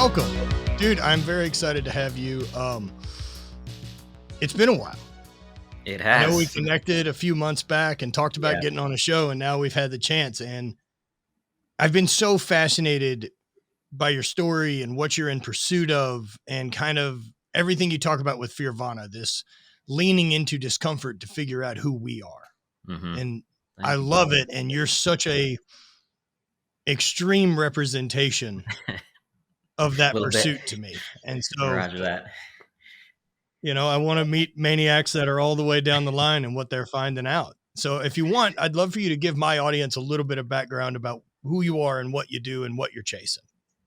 welcome. Dude, I'm very excited to have you. It's been a while. It I know we has. connected a few months back and talked about Yeah. getting on a show, and now we've had the chance. And I've been so fascinated by your story and what you're in pursuit of, and kind of everything you talk about with Fearvana, this leaning into discomfort to figure out who we are. Mm-hmm. And I Thank you, love bro. it. And you're such a extreme representation of A that little bit. pursuit to me. And so, Roger that. I want to meet maniacs that are all the way down the line and what they're finding out. So if you want, I'd love for you to give my audience a little bit of background about who you are and what you do and what you're chasing.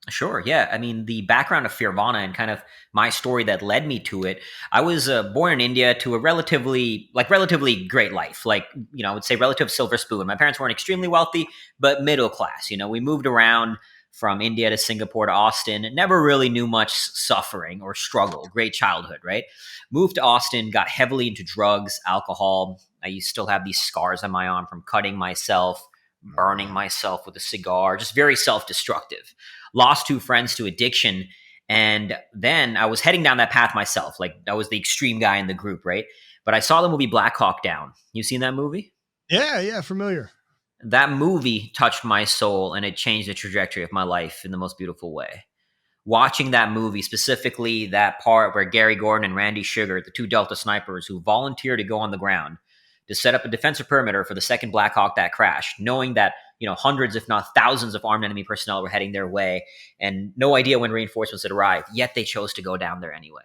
Sure. Yeah. I mean, the background of Fearvana and kind of my story that led me to it. I was born in India to a relatively great life. I would say relative silver spoon. My parents weren't extremely wealthy, but middle class. We moved around from India to Singapore to Austin. Never really knew much suffering or struggle. Great childhood, right? Moved to Austin, got heavily into drugs, alcohol. I still have these scars on my arm from cutting myself, burning myself with a cigar, just very self-destructive. Lost 2 friends to addiction. And then I was heading down that path myself. Like, I was the extreme guy in the group, right? But I saw the movie Black Hawk Down. You seen that movie? Yeah, familiar. That movie touched my soul, and it changed the trajectory of my life in the most beautiful way. Watching that movie, specifically that part where Gary Gordon and Randy Sugar, the 2 Delta snipers who volunteered to go on the ground to set up a defensive perimeter for the second Black Hawk that crashed, knowing that hundreds, if not thousands, of armed enemy personnel were heading their way, and no idea when reinforcements had arrived. Yet they chose to go down there anyway,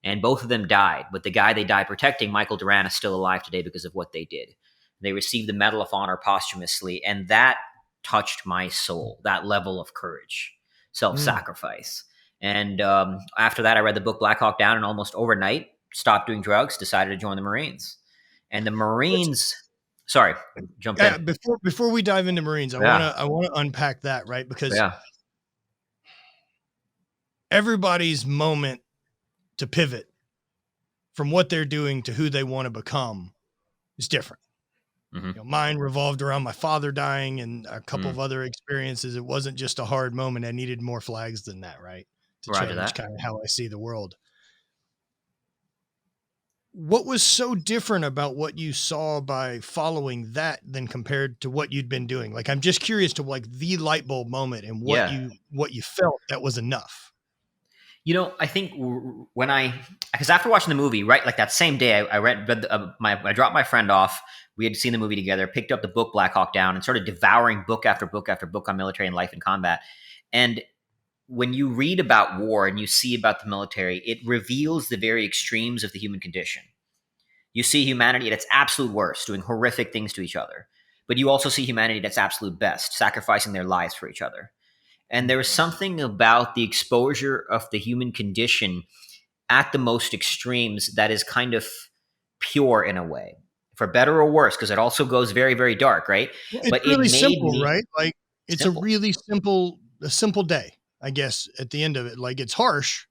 and both of them died. But the guy they died protecting, Michael Duran, is still alive today because of what they did. They received the Medal of Honor posthumously, and that touched my soul. That level of courage, self-sacrifice. And after that, I read the book Black Hawk Down, and almost overnight stopped doing drugs, decided to join the Marines. And the Marines, sorry, jump in. Before we dive into Marines, I want to unpack that, right? Because everybody's moment to pivot from what they're doing to who they want to become is different. Mm-hmm. Mine revolved around my father dying and a couple of other experiences. It wasn't just a hard moment. I needed more flags than that, right? To change kind of how I see the world. What was so different about what you saw by following that than compared to what you'd been doing? Like, I'm just curious to the light bulb moment and what you felt that was enough. I think because after watching the movie, right, like that same day, I dropped my friend off. We had seen the movie together, picked up the book Black Hawk Down, and started devouring book after book after book on military and life and combat. And when you read about war and you see about the military, it reveals the very extremes of the human condition. You see humanity at its absolute worst, doing horrific things to each other. But you also see humanity at its absolute best, sacrificing their lives for each other. And there is something about the exposure of the human condition at the most extremes that is kind of pure in a way, for better or worse, because it also goes very, very dark, right? It's really simple, right? Like, it's a really simple day, I guess, at the end of it. Like, it's harsh.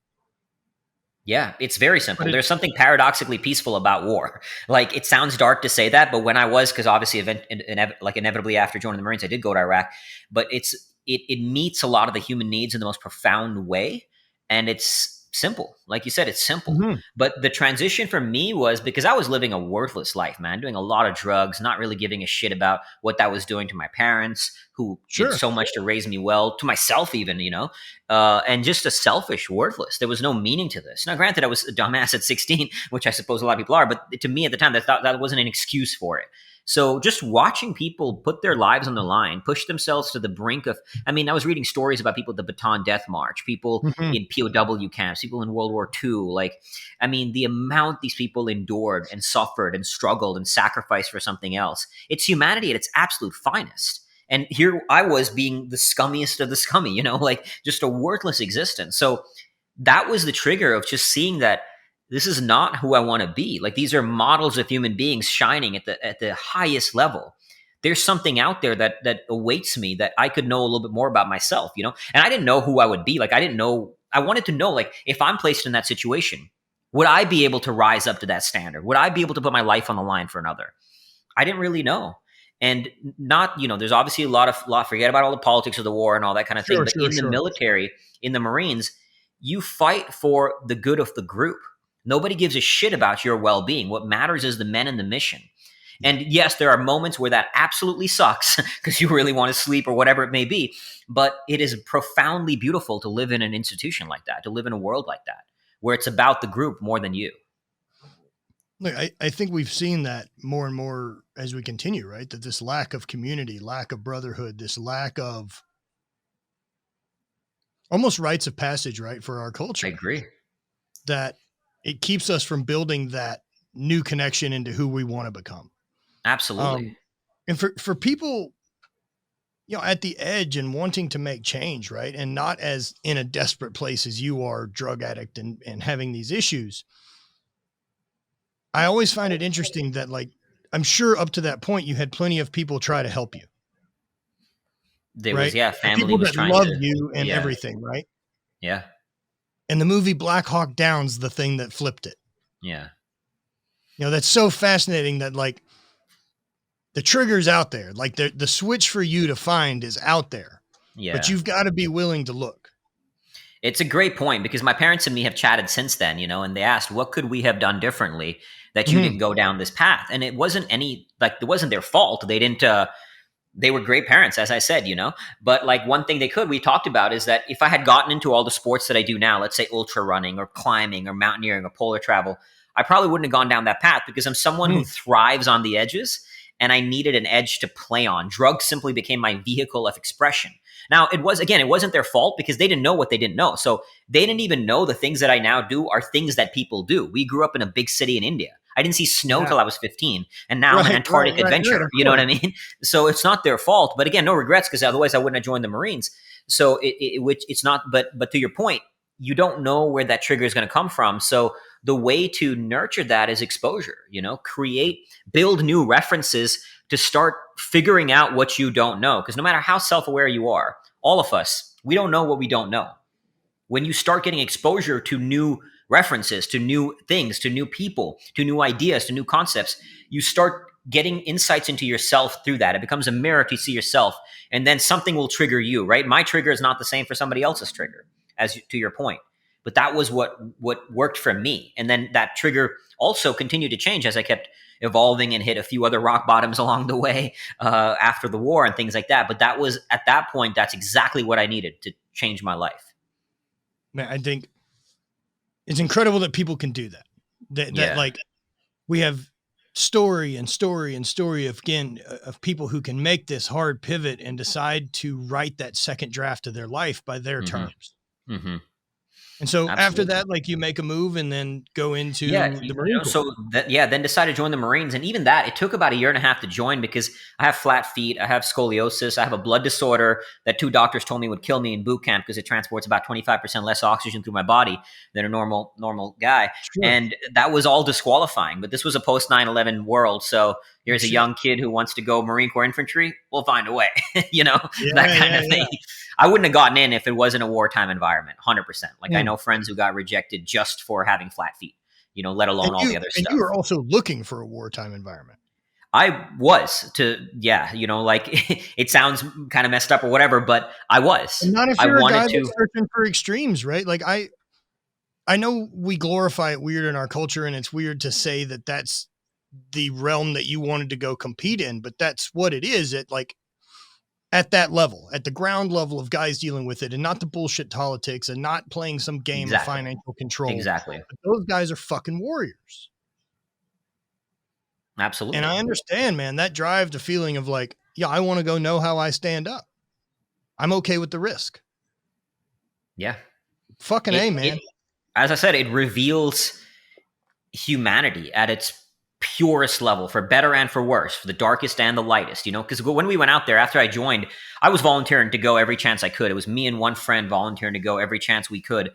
Yeah, it's very simple. There's something paradoxically peaceful about war. Like, it sounds dark to say that, but when I was, because obviously inevitably after joining the Marines, I did go to Iraq, but it meets a lot of the human needs in the most profound way. And it's simple. Like you said, it's simple. Mm-hmm. But the transition for me was because I was living a worthless life, man, doing a lot of drugs, not really giving a shit about what that was doing to my parents, who did so much to raise me well, to myself even, and just a selfish, worthless. There was no meaning to this. Now, granted, I was a dumbass at 16, which I suppose a lot of people are, but to me at the time, that wasn't an excuse for it. So just watching people put their lives on the line, push themselves to the brink of, I was reading stories about people at the Bataan Death March, people in POW camps, people in World War II. The amount these people endured and suffered and struggled and sacrificed for something else. It's humanity at its absolute finest. And here I was being the scummiest of the scummy, just a worthless existence. So that was the trigger of just seeing that this is not who I want to be. Like, these are models of human beings shining at the highest level. There's something out there that awaits me that I could know a little bit more about myself, And I didn't know who I would be. Like, I wanted to know, like, if I'm placed in that situation, would I be able to rise up to that standard? Would I be able to put my life on the line for another? I didn't really know. And not, there's obviously a lot, forget about all the politics of the war and all that kind of thing. Sure, But sure, in the sure. military, in the Marines, you fight for the good of the group. Nobody gives a shit about your well being. What matters is the men and the mission. Yeah. And yes, there are moments where that absolutely sucks because you really want to sleep or whatever it may be. But it is profoundly beautiful to live in an institution like that, to live in a world like that, where it's about the group more than you. Look, I think we've seen that more and more as we continue, right? That this lack of community, lack of brotherhood, this lack of almost rites of passage, right, for our I culture, agree. that it keeps us from building that new connection into who we want to become. Absolutely. And for people, at the edge and wanting to make change, right, and not as in a desperate place as you are, drug addict and having these issues, I always find it interesting that, like, I'm sure up to that point you had plenty of people try to help you, There was, right? yeah, The family people was that trying love to, you and yeah, everything, right? yeah, And the movie Black Hawk Down's the thing that flipped it. yeah, That's so fascinating that, like, the trigger's out there. Like, the switch for you to find is out there, but yeah. you've got to be willing to look. It's a great point because my parents and me have chatted since then, and they asked, what could we have done differently that you Mhm. didn't go down this path? And it wasn't it wasn't their fault. They didn't, they were great parents, as I said, but like one thing we talked about is that if I had gotten into all the sports that I do now, let's say ultra running or climbing or mountaineering or polar travel, I probably wouldn't have gone down that path because I'm someone who Mm. thrives on the edges and I needed an edge to play on. Drugs simply became my vehicle of expression. Now, it wasn't their fault because they didn't know what they didn't know. So they didn't even know the things that I now do are things that people do. We grew up in a big city in India. I didn't see snow Yeah. till I was 15, and now I'm an Right, right, Antarctic right, right. adventurer. Of You know what course. I mean? So it's not their fault. But again, no regrets because otherwise I wouldn't have joined the Marines. So which it's not. But to your point, you don't know where that trigger is going to come from. So the way to nurture that is exposure. Build new references to start figuring out what you don't know. Because no matter how self-aware you are, all of us, we don't know what we don't know. When you start getting exposure to new references, to new things, to new people, to new ideas, to new concepts, you start getting insights into yourself through that. It becomes a mirror to see yourself, and then something will trigger you, right? My trigger is not the same for somebody else's trigger, to your point. But that was what worked for me. And then that trigger also continued to change as I kept evolving and hit a few other rock bottoms along the way after the war and things like that. But that was, at that point, that's exactly what I needed to change my life. Man, I think it's incredible that people can do that. That Yeah. like we have story and story and story of people who can make this hard pivot and decide to write that second draft of their life by their Mm-hmm. terms. Mm-hmm. And so after Absolutely. that, like, you make a move and then go Yeah. into the Marine Corps. So then decided to join the Marines. And even that, it took about a year and a half to join because I have flat feet. I have scoliosis. I have a blood disorder that 2 doctors told me would kill me in boot camp because it transports about 25% less oxygen through my body than a normal guy. Sure. And that was all disqualifying. But this was a post 9/11 world. So here's a Shit. young kid who wants to go Marine Corps infantry. We'll find a way, that kind Yeah, of yeah. thing. I wouldn't have gotten in if it wasn't a wartime environment, 100%. Like I Mm. know friends who got rejected just for having flat feet, let alone all the other And you stuff. were also looking for a wartime environment. I was like it sounds kind of messed up or whatever, but I And was. not if I you're a guy wanted that's to. searching for extremes, right? Like, I know we glorify it weird in our culture, and it's weird to say that that's the realm that you wanted to go compete in, but that's what it is. At that level, at the ground level of guys dealing with it, and not the bullshit politics and not playing some game of Exactly. financial control. Exactly. But those guys are fucking warriors. And Absolutely. I understand, man, that drive, the feeling of like, yeah, I want to go know how I stand up. I'm okay with the risk. Yeah. Fucking A, man. As I said, it reveals humanity at its purest level, for better and for worse, for the darkest and the lightest, because when we went out there after I joined, I was volunteering to go every chance I could. It was me and one friend volunteering to go every chance we could.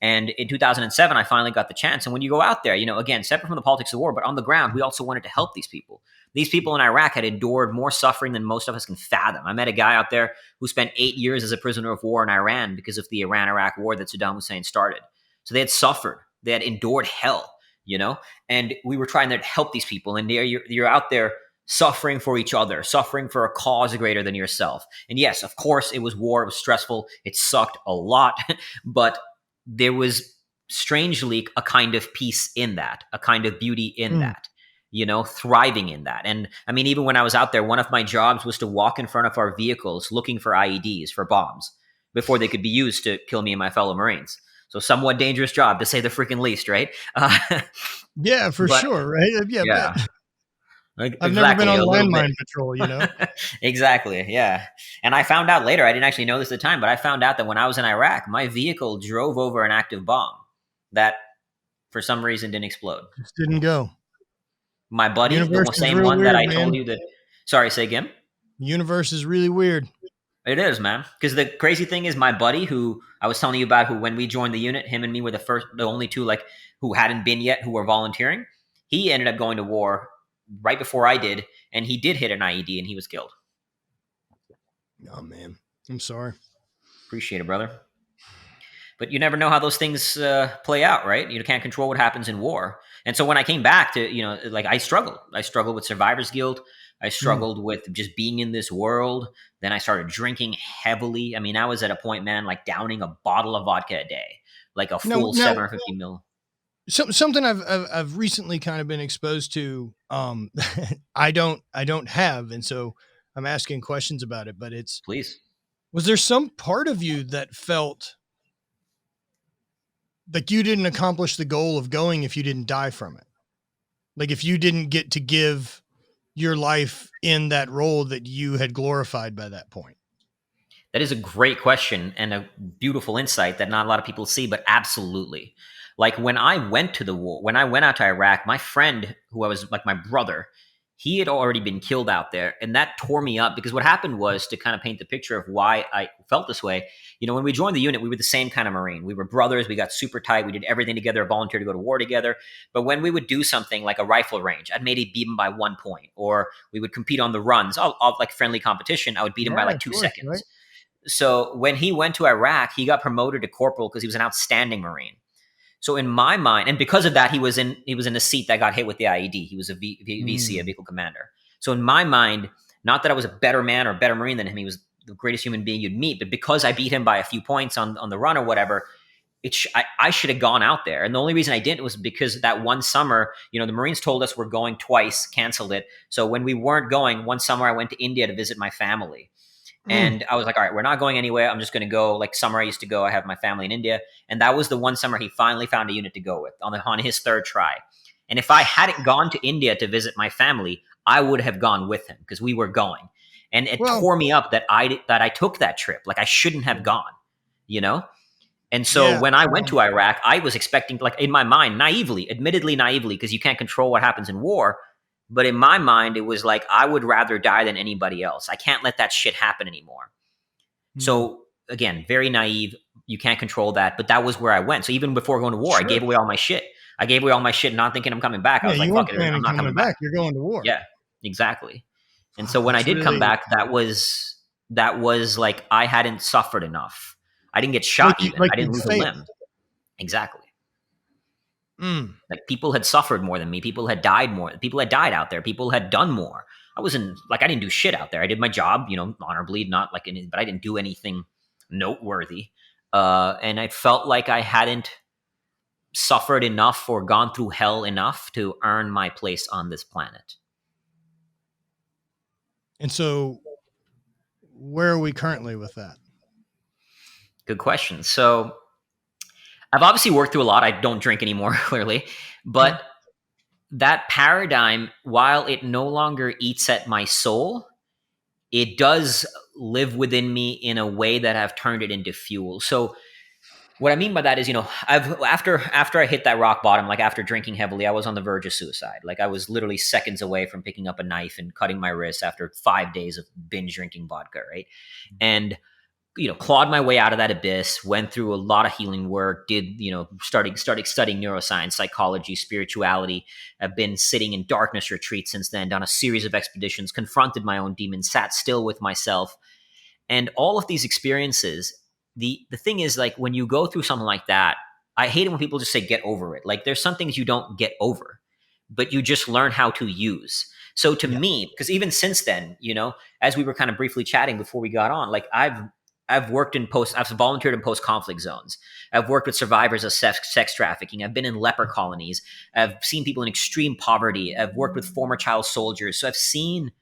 And in 2007, I finally got the chance. And when you go out there, again, separate from the politics of war, but on the ground, we also wanted to help these people. These people in Iraq had endured more suffering than most of us can fathom. I met a guy out there who spent 8 years as a prisoner of war in Iran because of the Iran-Iraq war that Saddam Hussein started. So they had suffered. They had endured hell, and we were trying to help these people. And you're out there suffering for each other, suffering for a cause greater than yourself. And yes, of course, it was war, it was stressful, it sucked a lot, but there was strangely a kind of peace in that, a kind of beauty in Mm. that, thriving in that. And I mean, even when I was out there, one of my jobs was to walk in front of our vehicles looking for IEDs, for bombs, before they could be used to kill me and my fellow Marines. So, somewhat dangerous job to say the freaking least, right? Yeah, for But sure. Right. Yeah. yeah, like, I've never been exactly on a little bit. landmine patrol. Exactly, yeah. And I found out later, I didn't actually know this at the time, but I found out that when I was in Iraq, my vehicle drove over an active bomb that for some reason didn't explode. Just didn't go. My buddy, the Universe is same real one that weird, I told man. you that. Sorry, say again. The universe is really weird. It is, man. Because the crazy thing is, my buddy, who I was telling you about, who when we joined the unit, him and me were the only two like who hadn't been yet, who were volunteering. He ended up going to war right before I did, and he did hit an IED, and he was killed. Oh man, I'm sorry. Appreciate it, brother. But you never know how those things play out, right? You can't control what happens in war. And so when I came back to, like I struggled. I struggled with survivor's guilt. I Mm. struggled with just being in this world. Then I started drinking heavily. I mean, I was at a point, man, like downing a bottle of vodka a day, like a Now, full 750 mil. something I've recently kind of been exposed to. I don't have, and so I'm asking questions about it. But Please. was there some part of you that felt like you didn't accomplish the goal of going if you didn't die from it? Like if you didn't get to give your life in that role that you had glorified by that point? That is a great question and a beautiful insight that not a lot of people see, but absolutely. Like when I went to the war, when I went out to Iraq, my friend, who I was like my brother, he had already been killed out there. And that tore me up because what happened was, to kind of paint the picture of why I felt this way, when we joined the unit, we were the same kind of Marine. We were brothers. We got super tight. We did everything together, volunteered to go to war together. But when we would do something like a rifle range, I'd maybe beat him by 1 point, or we would compete on the runs, all like friendly competition. I would beat him by Yeah, like of two course, right? seconds. So when he went to Iraq, he got promoted to corporal because he was an outstanding Marine. So in my mind, and because of that, he was in a seat that got hit with the IED. He was a VC, a Mm. vehicle commander. So in my mind, not that I was a better man or a better Marine than him, he was the greatest human being you'd meet, but because I beat him by a few points on the run or whatever, I should have gone out there. And the only reason I didn't was because that one summer, the Marines told us we're going twice, canceled it. So when we weren't going, one summer I went to India to visit my family. Mm. And I was like, all right, we're not going anywhere. I'm just going to go. Like summer I used to go. I have my family in India. And that was the one summer he finally found a unit to go with on his third try. And if I hadn't gone to India to visit my family, I would have gone with him because we were going. And it Well, tore me up that I took that trip. Like I shouldn't have gone, you know? And so yeah. when I went to Iraq, I was expecting, like in my mind, admittedly naively, because you can't control what happens in war. But in my mind, it was like, I would rather die than anybody else. I can't let that shit happen anymore. Mm. So again, very naive. You can't control that. But that was where I went. So even before going to war, I Sure. gave away all my shit. I gave away all my shit, not thinking I'm coming back. I Yeah, was like, you fuck weren't it, I'm planning not coming coming back. back. You're going to war. Yeah, exactly. And so Wow, when I that's did come really back, that was like I hadn't suffered enough. I didn't get like shot you even. like I didn't you'd lose a failed. limb. Exactly. Mm. Like people had suffered more than me. People had died more. People had died out there. People had done more. I didn't do shit out there. I did my job, honorably, not like but I didn't do anything noteworthy. And I felt like I hadn't suffered enough or gone through hell enough to earn my place on this planet. And so, where are we currently with that? Good question. So I've obviously worked through a lot. I don't drink anymore, clearly, Yeah. but that paradigm, while it no longer eats at my soul, it does live within me in a way that I've turned it into fuel. So what I mean by that is, I've after I hit that rock bottom, like after drinking heavily, I was on the verge of suicide. Like I was literally seconds away from picking up a knife and cutting my wrist after 5 days of binge drinking vodka, right? And clawed my way out of that abyss, went through a lot of healing work, did, started studying neuroscience, psychology, spirituality. I've been sitting in darkness retreats since then, done a series of expeditions, confronted my own demons, sat still with myself. And all of these experiences, the thing is, like, when you go through something like that, I hate it when people just say, get over it. Like, there's some things you don't get over. but you just learn how to use. So to Yeah. me, because even since then, as we were kind of briefly chatting before we got on, like I've volunteered in post conflict zones. I've worked with survivors of sex trafficking. I've been in leper colonies. I've seen people in extreme poverty. I've worked with former child soldiers. So I've seen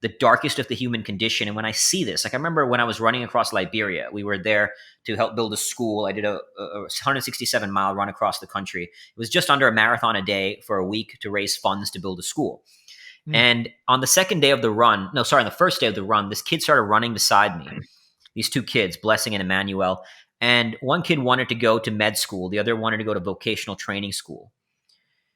the darkest of the human condition. And when I see this, like I remember when I was running across Liberia, we were there to help build a school. I did a 167-mile run across the country. It was just under a marathon a day for a week to raise funds to build a school. Mm. And on the second day of the run, on the first day of the run, this kid started running beside me. These two kids, Blessing and Emmanuel. And one kid wanted to go to med school. The other wanted to go to vocational training school.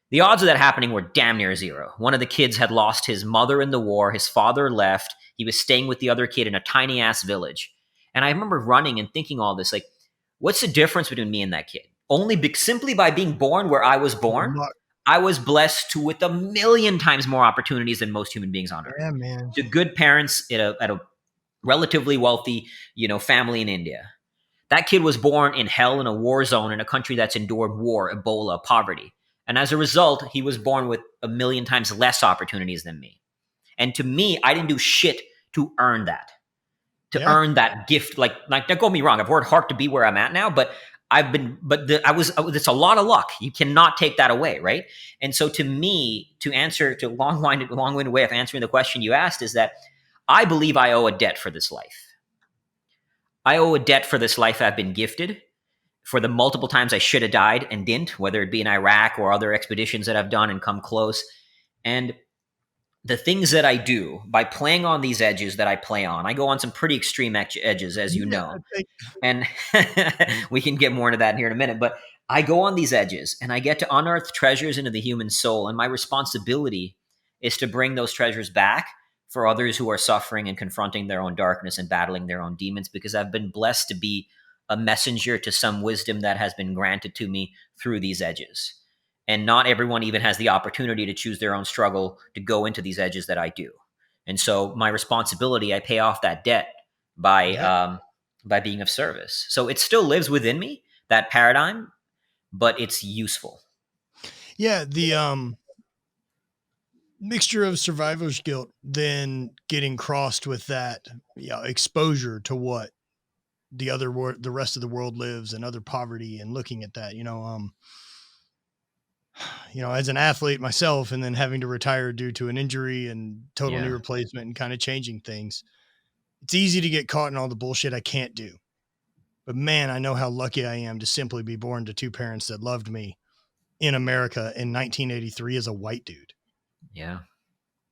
The odds of that happening were damn near zero. One of the kids had lost his mother in the war. His father left. He was staying with the other kid in a tiny ass village. And I remember running and thinking all this, like, what's the difference between me and that kid? Simply by being born where I was born, I was blessed with a million times more opportunities than most human beings on earth. Yeah, man. To good parents at a relatively wealthy, family in India. That kid was born in hell in a war zone in a country that's endured war, Ebola, poverty. And as a result, he was born with a million times less opportunities than me. And to me, I didn't do shit to earn that, earn that gift. Like, don't get me wrong. I've worked hard to be where I'm at now, but it's a lot of luck. You cannot take that away. Right. And so to me, to answer to long-winded way of answering the question you asked is that I believe I owe a debt for this life. I owe a debt for this life I've been gifted, for the multiple times I should have died and didn't, whether it be in Iraq or other expeditions that I've done and come close. And the things that I do by playing on these edges that I play on, I go on some pretty extreme edges, as you know. And we can get more into that here in a minute. But I go on these edges and I get to unearth treasures into the human soul. And my responsibility is to bring those treasures back for others who are suffering and confronting their own darkness and battling their own demons, because I've been blessed to be a messenger to some wisdom that has been granted to me through these edges. And not everyone even has the opportunity to choose their own struggle to go into these edges that I do. And so my responsibility, I pay off that debt by being of service. So it still lives within me, that paradigm, but it's useful. Yeah, the mixture of survivor's guilt, then getting crossed with that exposure to what the rest of the world lives and other poverty, and looking at that, as an athlete myself, and then having to retire due to an injury and total knee replacement and kind of changing things. It's easy to get caught in all the bullshit I can't do. But man, I know how lucky I am to simply be born to two parents that loved me in America in 1983 as a white dude. Yeah.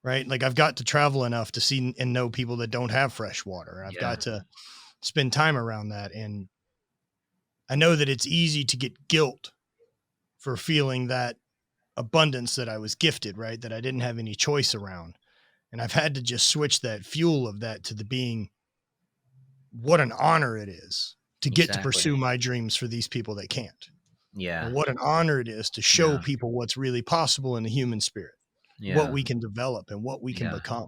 Right. Like I've got to travel enough to see and know people that don't have fresh water. I've got to spend time around that. And I know that it's easy to get guilt for feeling that abundance that I was gifted, right? That I didn't have any choice around. And I've had to just switch that fuel of that to the being, what an honor it is to get to pursue my dreams for these people that can't. Yeah. And what an honor it is to show people what's really possible in the human spirit, what we can develop and what we can become.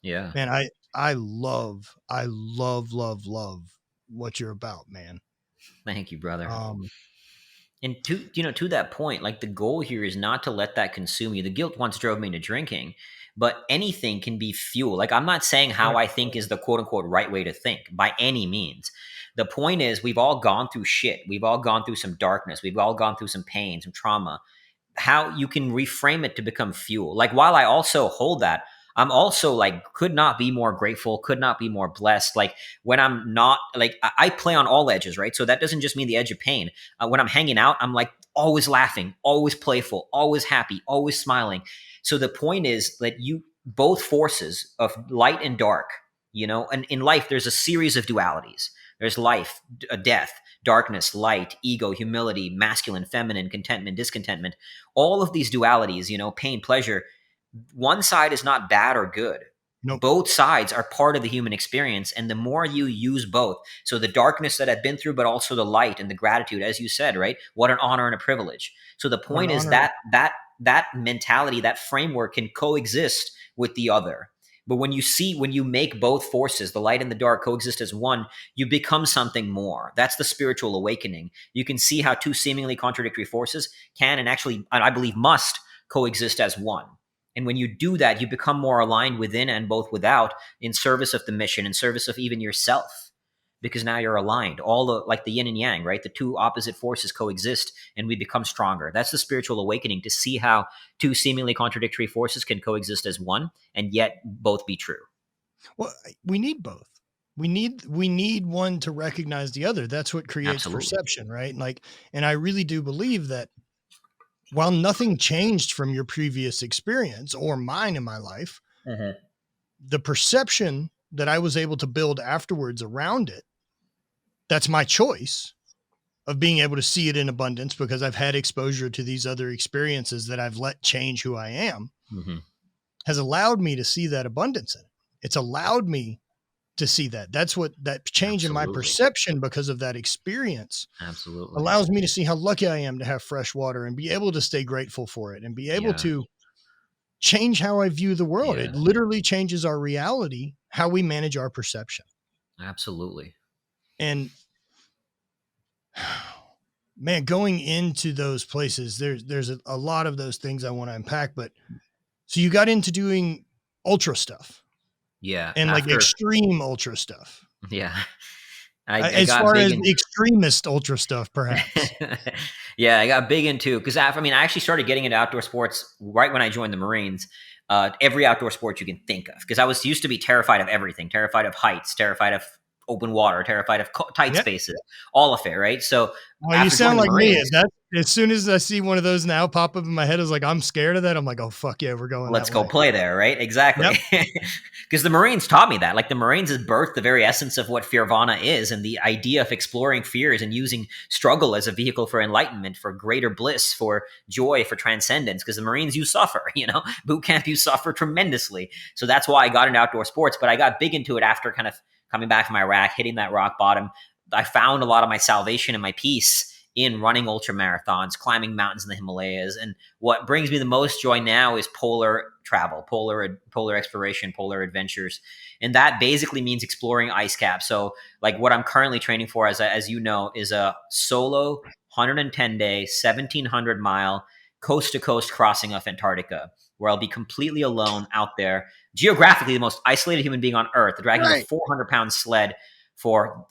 Yeah. Man, I love what you're about, man. Thank you, brother. And to that point, like the goal here is not to let that consume you. The guilt once drove me into drinking, but anything can be fuel. Like I'm not saying how I think is the quote unquote right way to think by any means. The point is we've all gone through shit. We've all gone through some darkness. We've all gone through some pain, some trauma. How you can reframe it to become fuel. Like while I also hold that, I'm also like, could not be more grateful, could not be more blessed. Like when I'm not like, I play on all edges, right? So that doesn't just mean the edge of pain. When I'm hanging out, I'm like always laughing, always playful, always happy, always smiling. So the point is that both forces of light and dark, and in life, there's a series of dualities. There's life, death, darkness, light, ego, humility, masculine, feminine, contentment, discontentment. All of these dualities, pain, pleasure, one side is not bad or good. Nope. Both sides are part of the human experience. And the more you use both, so the darkness that I've been through, but also the light and the gratitude, as you said, right? What an honor and a privilege. So the point is that mentality, that framework can coexist with the other. But when you make both forces, the light and the dark, coexist as one, you become something more. That's the spiritual awakening. You can see how two seemingly contradictory forces can and actually, I believe, must coexist as one. And when you do that, you become more aligned within and both without, in service of the mission, in service of even yourself, because now you're aligned. All the, like the yin and yang, right? The two opposite forces coexist and we become stronger. That's the spiritual awakening, to see how two seemingly contradictory forces can coexist as one and yet both be true. Well, we need both. We need one to recognize the other. That's what creates Absolutely. perception, right? And I really do believe that while nothing changed from your previous experience or mine in my life, the perception that I was able to build afterwards around it, that's my choice of being able to see it in abundance, because I've had exposure to these other experiences that I've let change who I am, has allowed me to see that abundance in it. It's allowed me to see that. That's what that change in my perception because of that experience allows me to see how lucky I am to have fresh water and be able to stay grateful for it and be able to change how I view the world. It literally changes our reality, how we manage our perception. Absolutely. And man, going into those places, there's a lot of those things I want to unpack, but so you got into doing ultra stuff. Yeah. And like extreme ultra stuff. Yeah. As far as extremist ultra stuff, perhaps. Yeah, I got big into, because I actually started getting into outdoor sports right when I joined the Marines. Every outdoor sport you can think of, because I was used to be terrified of everything, terrified of heights, terrified of open water, terrified of tight spaces, all of it, right? So, well, you sound like Marines, me. As soon as I see one of those now pop up in my head, is like, I'm scared of that. I'm like, oh, fuck yeah, we're going. Let's go play there, right? Exactly. Because the Marines taught me that. Like, the Marines has birthed the very essence of what Fearvana is, and the idea of exploring fears and using struggle as a vehicle for enlightenment, for greater bliss, for joy, for transcendence. Because the Marines, you suffer, boot camp, you suffer tremendously. So that's why I got into outdoor sports, but I got big into it after kind of coming back from Iraq, hitting that rock bottom. I found a lot of my salvation and my peace in running ultra marathons, climbing mountains in the Himalayas. And what brings me the most joy now is polar travel, polar exploration, polar adventures. And that basically means exploring ice caps. So like what I'm currently training for, as you know, is a solo 110-day, 1,700 mile coast to coast crossing of Antarctica, where I'll be completely alone out there, geographically the most isolated human being on earth, dragging a 400-pound sled for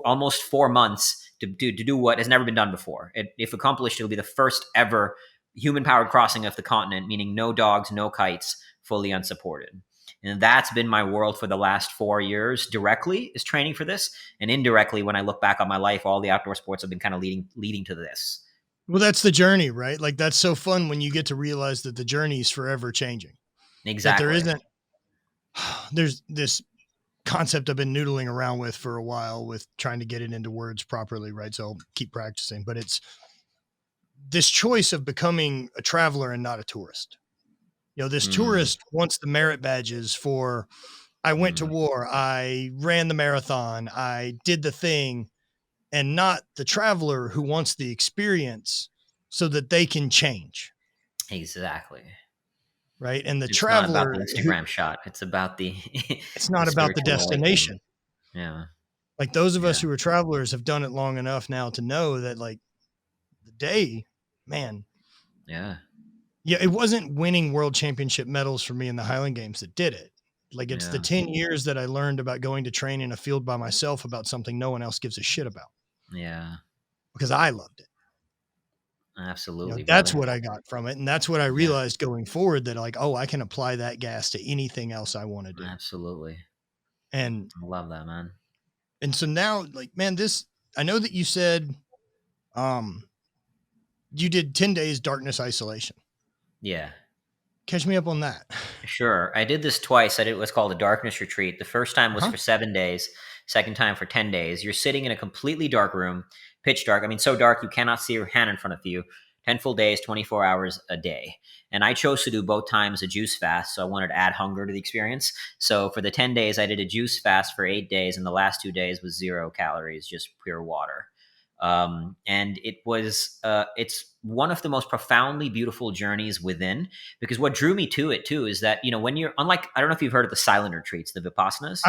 almost 4 months to do what has never been done before. If accomplished, it'll be the first ever human-powered crossing of the continent, meaning no dogs, no kites, fully unsupported. And that's been my world for the last 4 years. Directly is training for this, and indirectly, when I look back on my life, all the outdoor sports have been kind of leading to this. Well, that's the journey, right? Like, that's so fun when you get to realize that the journey is forever changing. Exactly. That there's this concept I've been noodling around with for a while, with trying to get it into words properly, right? So I'll keep practicing, but it's this choice of becoming a traveler and not a tourist. This tourist wants the merit badges for, I went to war, I ran the marathon, I did the thing, and not the traveler who wants the experience so that they can change. Exactly. Right. And the traveler, not about the Instagram shot. It's about it's not about the destination. Yeah. Like those of us who are travelers have done it long enough now to know that, like, the day, man. Yeah. Yeah. It wasn't winning world championship medals for me in the Highland Games that did it. Like, it's the 10 years that I learned about going to train in a field by myself about something no one else gives a shit about. Yeah. Because I loved it. Absolutely. That's what I got from it. And that's what I realized going forward, that like, oh, I can apply that gas to anything else I want to do. Absolutely. And I love that, man. And so now, like, man, I know that you said, you did 10 days darkness isolation. Yeah. Catch me up on that. Sure. I did this twice. I did what's called a darkness retreat. The first time was for 7 days. Second time for 10 days. You're sitting in a completely dark room, pitch dark. I mean, so dark you cannot see your hand in front of you. 10 full days, 24 hours a day. And I chose to do both times a juice fast, so I wanted to add hunger to the experience. So for the 10 days, I did a juice fast for 8 days, and the last 2 days was 0 calories, just pure water. And it was, it's one of the most profoundly beautiful journeys within, because what drew me to it too is that, when you're unlike, I don't know if you've heard of the silent retreats, the Vipassanas.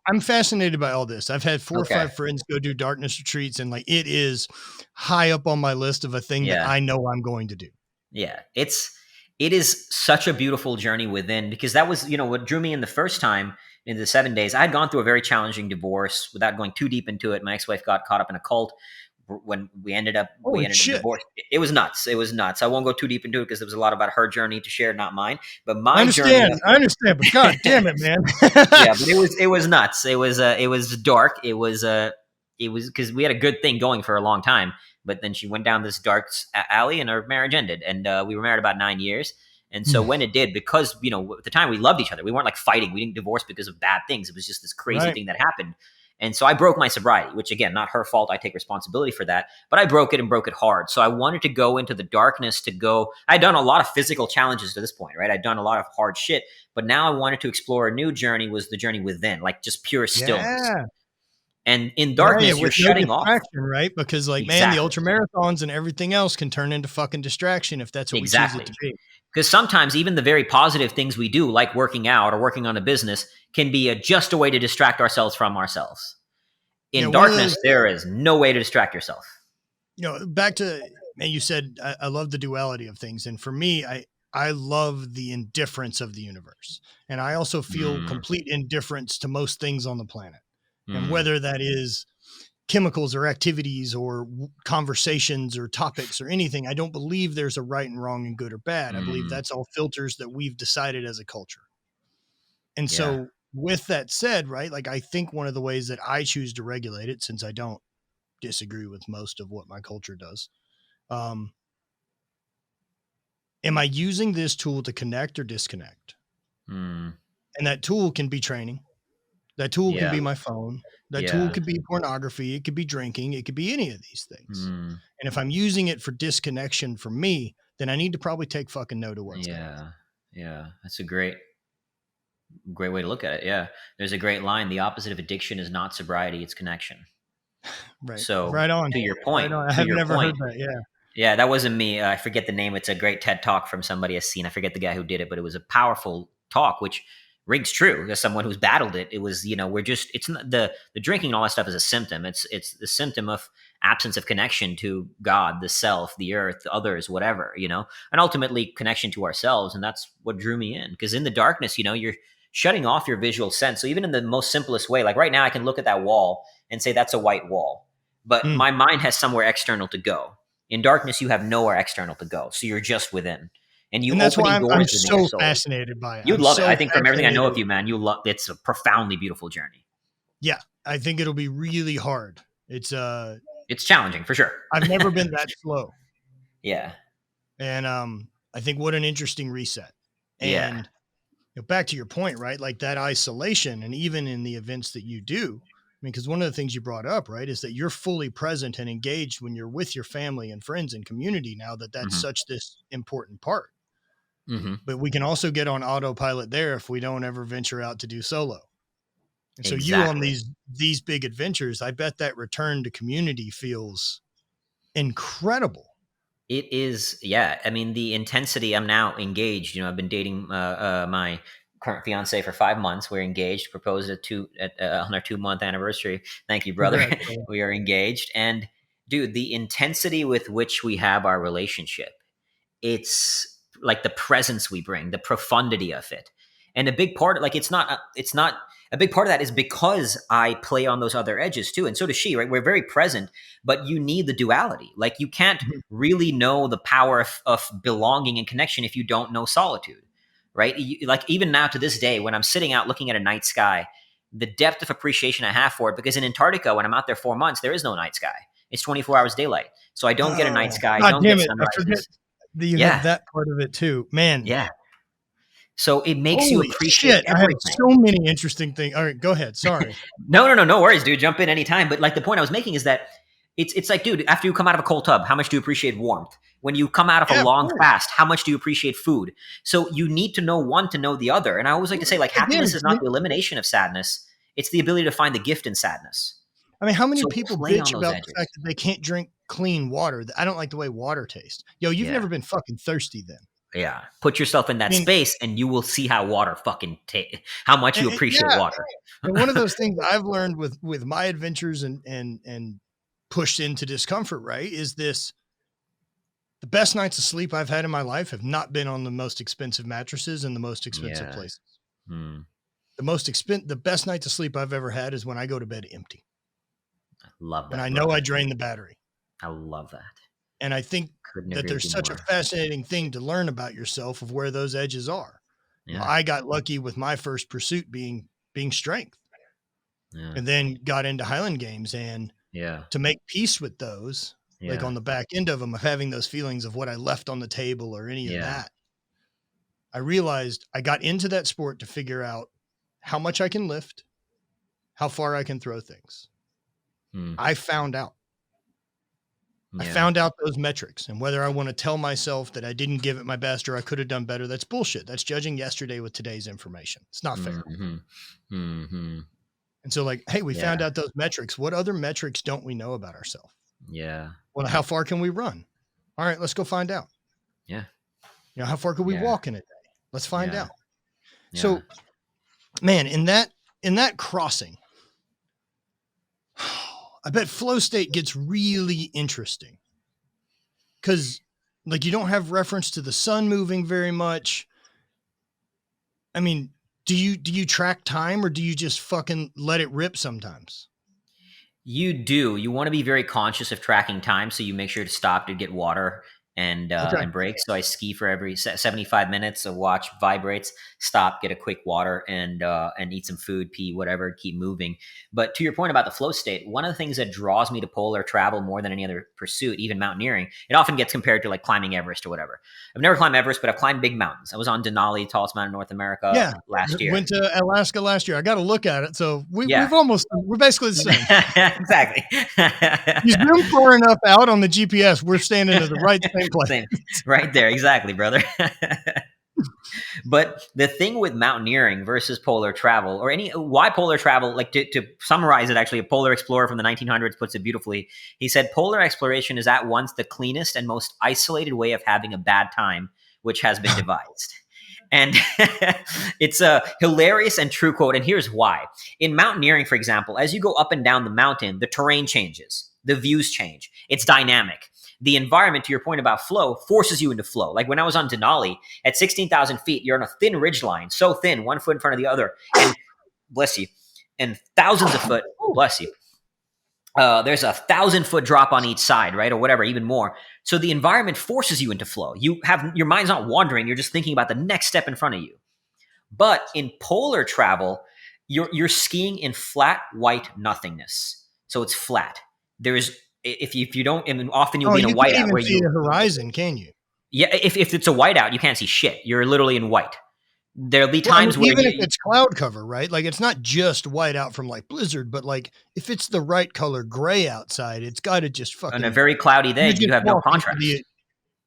I'm fascinated by all this. I've had 4 or 5 friends go do darkness retreats, and like, it is high up on my list of a thing that I know I'm going to do. Yeah. It's it is such a beautiful journey within, because that was, what drew me in the first time in the 7 days. I had gone through a very challenging divorce. Without going too deep into it, my ex-wife got caught up in a cult. When we ended up Holy shit. divorced. It was nuts. It was nuts. I won't go too deep into it because there was a lot about her journey to share, not mine. But I my journey, understand, but god damn it, man. yeah, but it was nuts. It was dark. It was because we had a good thing going for a long time, but then she went down this dark alley and our marriage ended. And we were married about 9 years. And so when it did, because at the time we loved each other, we weren't like fighting. We didn't divorce because of bad things. It was just this crazy thing that happened. And so I broke my sobriety, which again, not her fault. I take responsibility for that, but I broke it and broke it hard. So I wanted to go into the darkness I'd done a lot of physical challenges to this point, right? I'd done a lot of hard shit, but now I wanted to explore a new journey, was the journey within, like just pure stillness. Yeah. And in darkness, you're shutting off. Right? Because man, the ultra marathons and everything else can turn into fucking distraction if that's what we choose it to be. Because sometimes even the very positive things we do, like working out or working on a business, can be just a way to distract ourselves from ourselves. In darkness, there is no way to distract yourself. Back to, and you said, I love the duality of things. And for me, I love the indifference of the universe. And I also feel complete indifference to most things on the planet. And whether that is chemicals or activities or conversations or topics or anything, I don't believe there's a right and wrong and good or bad. I believe that's all filters that we've decided as a culture. And so with that said, right, like I think one of the ways that I choose to regulate it, since I don't disagree with most of what my culture does, am I using this tool to connect or disconnect? And that tool can be training. That tool can be my phone. That tool could be pornography. It could be drinking. It could be any of these things. And if I'm using it for disconnection from me, then I need to probably take fucking note of what's going on. Yeah. That's a great way to look at it. Yeah. There's a great line. The opposite of addiction is not sobriety, it's connection. Right. So right on. To your point. Right on. I have never heard that. Yeah. Yeah, that wasn't me. I forget the name. It's a great TED talk from somebody I've seen. I forget the guy who did it, but it was a powerful talk, which rings true as someone who's battled it. It was, it's not the drinking and all that stuff is a symptom. It's the symptom of absence of connection to God, the self, the earth, others, whatever, and ultimately connection to ourselves. And that's what drew me in, because in the darkness, you're shutting off your visual sense. So even in the most simplest way, like right now, I can look at that wall and say that's a white wall, but my mind has somewhere external to go. In darkness, you have nowhere external to go. So you're just within. And that's why I'm so fascinated by it. You'd love it. I think from everything I know of you, man, it's a profoundly beautiful journey. Yeah. I think it'll be really hard. It's challenging for sure. I've never been that slow. Yeah. And I think what an interesting reset. And back to your point, right? Like that isolation, and even in the events that you do, because one of the things you brought up, right, is that you're fully present and engaged when you're with your family and friends and community now that's such this important part. But we can also get on autopilot there if we don't ever venture out to do solo. And so you on these big adventures, I bet that return to community feels incredible. It is. Yeah. I mean, the intensity, I'm now engaged. I've been dating my current fiance for 5 months. We're engaged, proposed on our 2-month anniversary. Thank you, brother. We are engaged. And dude, the intensity with which we have our relationship, it's like the presence we bring, the profundity of it. And a big part, like it's not a big part of that is because I play on those other edges too. And so does she, right? We're very present, but you need the duality. Like you can't really know the power of belonging and connection if you don't know solitude, right? Like even now to this day, when I'm sitting out looking at a night sky, the depth of appreciation I have for it, because in Antarctica, when I'm out there 4 months, there is no night sky. It's 24 hours daylight. So I don't get a night sky. I don't get sunrises. You have that part of it too, man. Yeah. So it makes you appreciate everything. I have so many interesting things. All right, go ahead. Sorry. No worries, dude. Jump in anytime. But like the point I was making is that it's like, dude, after you come out of a cold tub, how much do you appreciate warmth? When you come out of a long fast, how much do you appreciate food? So you need to know one to know the other. And I always like to say, like, happiness is not the elimination of sadness. It's the ability to find the gift in sadness. I mean, how many people bitch about the fact that they can't drink clean water? I don't like the way water tastes. Yo, you've never been fucking thirsty then. Yeah. Put yourself in that space and you will see how water fucking how much you appreciate water. And one of those things I've learned with my adventures and pushed into discomfort, right, is this The best nights of sleep I've had in my life have not been on the most expensive mattresses and the most expensive Yeah. places. Mm. The best nights of sleep I've ever had is when I go to bed empty. Love And that, I know brother. I drain the battery. I love that. And I think Couldn't that agree with there's you such a more. fascinating thing to learn about yourself of where those edges are. Yeah. I got lucky with my first pursuit being strength, Yeah. and then got into Highland games, and Yeah. to make peace with those, like Yeah. on the back end of them, of having those feelings of what I left on the table or any of Yeah. that, I realized I got into that sport to figure out how much I can lift, how far I can throw things. Mm. I found out. I Yeah. found out those metrics, and whether I want to tell myself that I didn't give it my best or I could have done better, that's bullshit. That's judging yesterday with today's information. It's not fair. Mhm. Mhm. And so, like, hey, we found Yeah. out those metrics. What other metrics don't we know about ourselves? Yeah. Well, how far can we run? All right, let's go find out. Yeah. How far could we Yeah. walk in a day? Let's find Yeah. out. Yeah. So, man, in that crossing, I bet flow state gets really interesting because, like, you don't have reference to the sun moving very much. I mean, do you track time or do you just fucking let it rip sometimes? You do. You want to be very conscious of tracking time, so you make sure to stop to get water Okay. and break. So I ski for every 75 minutes. So watch vibrates, stop, get a quick water, and eat some food, pee, whatever, keep moving. But to your point about the flow state, one of the things that draws me to polar travel more than any other pursuit, even mountaineering, it often gets compared to like climbing Everest or whatever. I've never climbed Everest, but I've climbed big mountains. I was on Denali, tallest mountain in North America, Yeah. last year. Went to Alaska last year. I got to look at it. So Yeah. we're basically the same. Exactly. You zoom far enough out on the GPS, we're standing at the right same place. Same. Right there, exactly, brother. But the thing with mountaineering versus polar travel, or why polar travel, like to summarize it, actually, a polar explorer from the 1900s puts it beautifully. He said, polar exploration is at once the cleanest and most isolated way of having a bad time, which has been devised. And it's a hilarious and true quote. And here's why. In mountaineering, for example, as you go up and down the mountain, the terrain changes, the views change. It's dynamic. The environment, to your point about flow, forces you into flow. Like when I was on Denali at 16,000 feet, you're on a thin ridge line, so thin, one foot in front of the other, and bless you, and thousands of foot, bless you. There's 1,000-foot drop on each side, right? Or whatever, even more. So the environment forces you into flow. Your mind's not wandering. You're just thinking about the next step in front of you. But in polar travel, you're skiing in flat white nothingness. So it's flat. There's if you don't, I mean, often you'll be in a you can't whiteout even where see the horizon, can you? Yeah, if it's a whiteout, you can't see shit. You're literally in white. There'll be times where even if it's cloud cover, right? Like it's not just white out from like blizzard, but like if it's the right color gray outside, it's got to just fucking. on a very cloudy day, you have no contrast.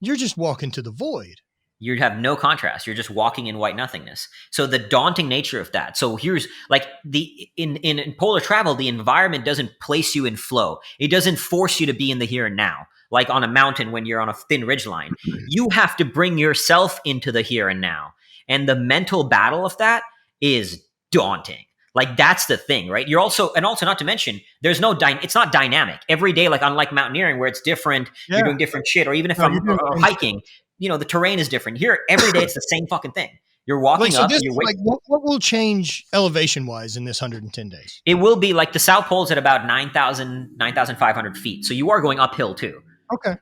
You're just walking to the void. You have no contrast. You're just walking in white nothingness. So the daunting nature of that. So here's like in polar travel, the environment doesn't place you in flow. It doesn't force you to be in the here and now. Like on a mountain when you're on a thin ridgeline, you have to bring yourself into the here and now. And the mental battle of that is daunting. Like that's the thing, right? You're also not to mention, there's no it's not dynamic every day. Like unlike mountaineering, where it's different, you're doing different shit. Or even if I'm hiking, the terrain is different. Here, every day it's the same fucking thing. You're walking up. What will change elevation wise in this 110 days? It will be like the South Pole's at about 9,500 feet. So you are going uphill too. Okay.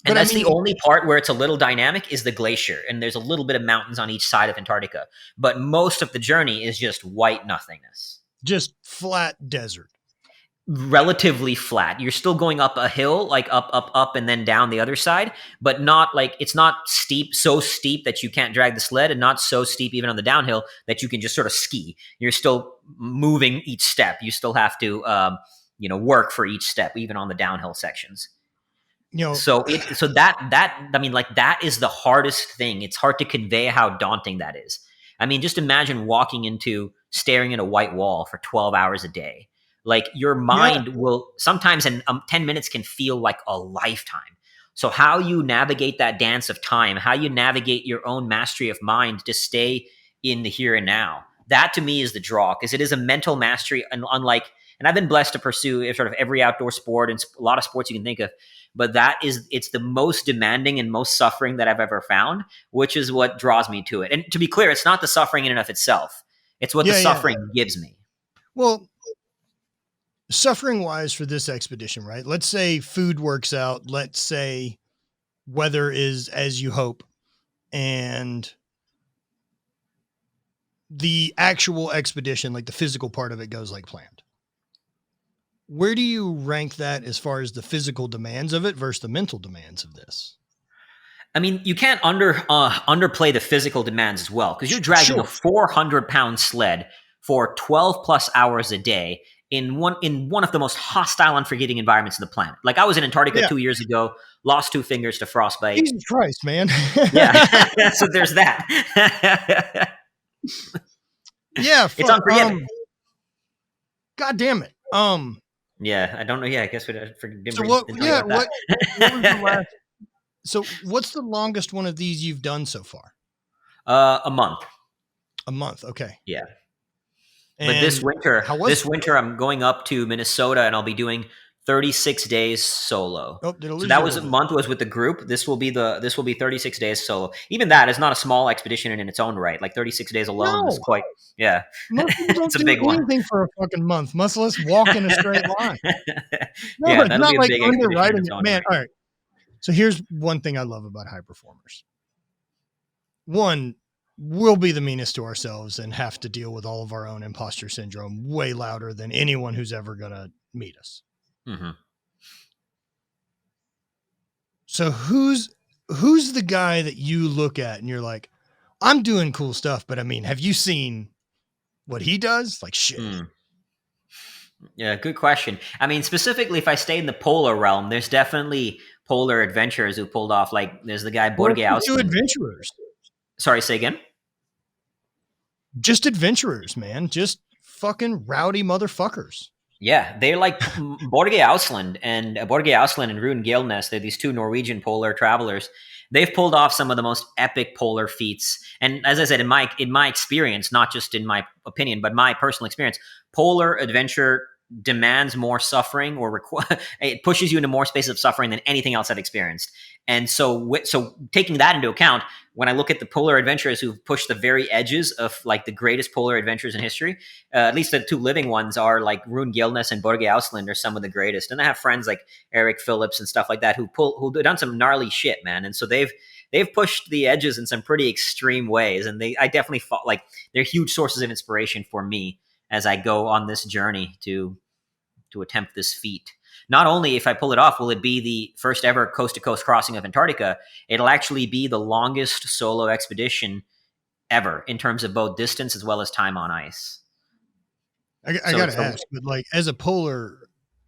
And that's the only part where it's a little dynamic is the glacier. And there's a little bit of mountains on each side of Antarctica. But most of the journey is just white nothingness. Just flat desert. Relatively flat. You're still going up a hill, like up, and then down the other side, but not like it's not so steep that you can't drag the sled, and not so steep even on the downhill that you can just sort of ski. You're still moving each step. You still have to, work for each step, even on the downhill sections. So that I mean, like that is the hardest thing. It's hard to convey how daunting that is. I mean, just imagine staring at a white wall for 12 hours a day. Like your mind will sometimes, and 10 minutes can feel like a lifetime. So how you navigate that dance of time, how you navigate your own mastery of mind to stay in the here and now, that to me is the draw, because it is a mental mastery, and unlike And I've been blessed to pursue sort of every outdoor sport and a lot of sports you can think of. But it's the most demanding and most suffering that I've ever found, which is what draws me to it. And to be clear, it's not the suffering in and of itself. It's what the suffering gives me. Well, suffering wise for this expedition, right? Let's say food works out. Let's say weather is as you hope, and the actual expedition, like the physical part of it, goes like planned. Where do you rank that as far as the physical demands of it versus the mental demands of this? I mean, you can't underplay the physical demands as well, because you're dragging a 400-pound sled for 12 plus hours a day in one of the most hostile, unforgiving environments on the planet. Like, I was in Antarctica 2 years ago, lost 2 fingers to frostbite. Jesus Christ, man. Yeah, so there's that. Yeah, it's unforgiving. God damn it. Yeah, I don't know. Yeah, I guess we didn't. So what was the last? So what's the longest one of these you've done so far? A month. A month. Okay. Yeah. And but this winter I'm going up to Minnesota and I'll be doing 36 days solo. Oh, so that was a month was with the group. This will be 36 days solo. Even that is not a small expedition in its own right. Like 36 days alone is quite, yeah. It's a big one. Anything for a fucking month, much less walk in a straight line. No, yeah, it's not like underwriting it, man. All right. So here's one thing I love about high performers. One, we'll be the meanest to ourselves and have to deal with all of our own imposter syndrome way louder than anyone who's ever going to meet us. Mm-hmm. So who's the guy that you look at and you're like, I'm doing cool stuff, but I mean, have you seen what he does? Like, shit. Yeah, good question. I mean, specifically, if I stay in the polar realm, there's definitely polar adventurers who pulled off. Like, there's the guy Borge Ausland. Two adventurers. Sorry, say again. Just adventurers, man. Just fucking rowdy motherfuckers. Yeah, they're like Borge Ausland and Rune Gilnes. They're these 2 Norwegian polar travelers. They've pulled off some of the most epic polar feats. And as I said, in my experience, not just in my opinion, but my personal experience, polar adventure demands more suffering or it pushes you into more spaces of suffering than anything else I've experienced. And so taking that into account, when I look at the polar adventurers who've pushed the very edges of like the greatest polar adventures in history, at least the 2 living ones are like Rune Gilnes and Borge Ausland are some of the greatest. And I have friends like Eric Phillips and stuff like that who've done some gnarly shit, man. And so they've pushed the edges in some pretty extreme ways. And I definitely felt like they're huge sources of inspiration for me as I go on this journey to attempt this feat. Not only, if I pull it off, will it be the first ever coast-to-coast crossing of Antarctica, it'll actually be the longest solo expedition ever in terms of both distance as well as time on ice. I got to ask, but like as a polar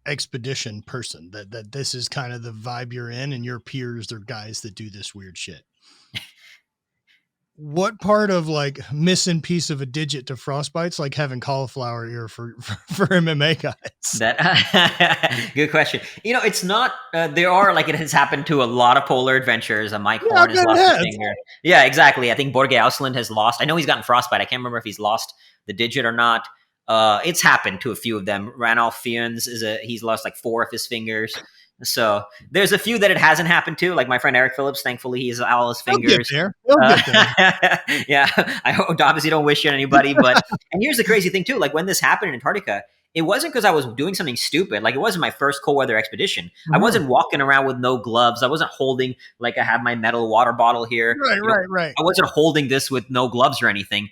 expedition person, that this is kind of the vibe you're in and your peers are guys that do this weird shit. What part of like missing piece of a digit to frostbite's like having cauliflower ear for MMA guys? That good question. It's not. There are like it has happened to a lot of polar adventurers. Mike Horn has lost a finger. Yeah, exactly. I think Borge Ausland has lost. I know he's gotten frostbite. I can't remember if he's lost the digit or not. It's happened to a few of them. Ranulph Fiennes he's lost like 4 of his fingers. So there's a few that it hasn't happened to, like my friend Eric Phillips. Thankfully, he's all his fingers. He'll get there. Yeah, I obviously don't wish it on anybody, but and here's the crazy thing too. Like when this happened in Antarctica, it wasn't because I was doing something stupid. Like it wasn't my first cold weather expedition. Mm-hmm. I wasn't walking around with no gloves. I wasn't holding like I have my metal water bottle here. Right. I wasn't holding this with no gloves or anything.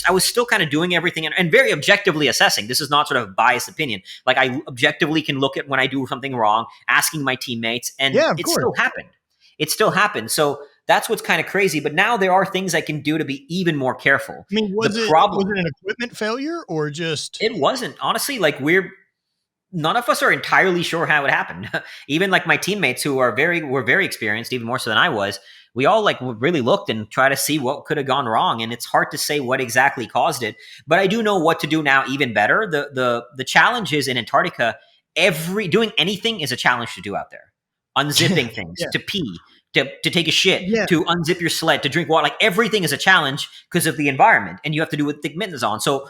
I was still kind of doing everything and very objectively assessing. This is not sort of biased opinion. Like I objectively can look at when I do something wrong, asking my teammates, and still happened. It still happened. So that's what's kind of crazy. But now there are things I can do to be even more careful. I mean, was it an equipment failure or just? It wasn't. Honestly, like none of us are entirely sure how it happened. Even like my teammates who were very experienced, even more so than I was, we all like really looked and tried to see what could have gone wrong. And it's hard to say what exactly caused it. But I do know what to do now even better. The challenge is in Antarctica, doing anything is a challenge to do out there. Unzipping things, to pee, to take a shit, to unzip your sled, to drink water. Like everything is a challenge because of the environment, and you have to do it with thick mittens on. So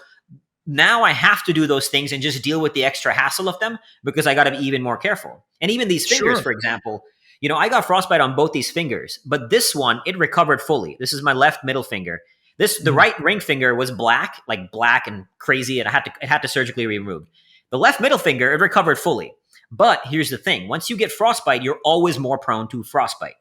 now I have to do those things and just deal with the extra hassle of them because I got to be even more careful. And even these fingers, Sure. for example, I got frostbite on both these fingers, but this one, it recovered fully. This is my left middle finger. The Mhm. right ring finger was black, like black and crazy, and it had to surgically be removed. The left middle finger, it recovered fully. But here's the thing: once you get frostbite, you're always more prone to frostbite.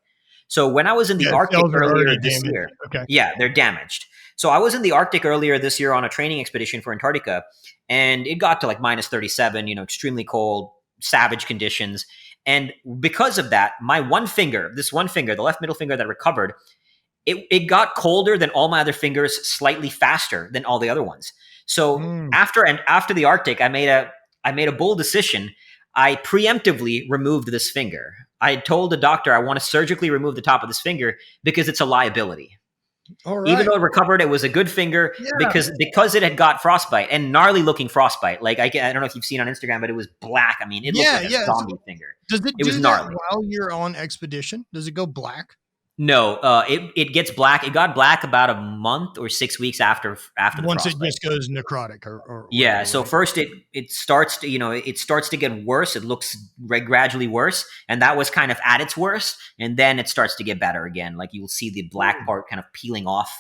So when I was in the Yeah, Arctic cells are earlier already this damaged. year, Okay. yeah, they're damaged. So I was in the Arctic earlier this year on a training expedition for Antarctica, and it got to like minus 37, extremely cold, savage conditions. And because of that, this one finger, the left middle finger that recovered, it got colder than all my other fingers, slightly faster than all the other ones. So Mm. after the Arctic, I made a bold decision. I preemptively removed this finger. I told the doctor I want to surgically remove the top of this finger because it's a liability. All Even right. though it recovered, it was a good finger Yeah. because it had got frostbite and gnarly looking frostbite. Like I don't know if you've seen on Instagram, but it was black. I mean, it looked Yeah. like a Yeah. So zombie finger. does it It was do that gnarly. while you're on expedition? Does it go black No, it gets black. It got black about a month or 6 weeks after the once it frostbite. just goes necrotic or Yeah. whatever? So Right. first it starts to it starts to get worse. It looks gradually worse, and that was kind of at its worst. And then it starts to get better again. Like you'll see the black part kind of peeling off,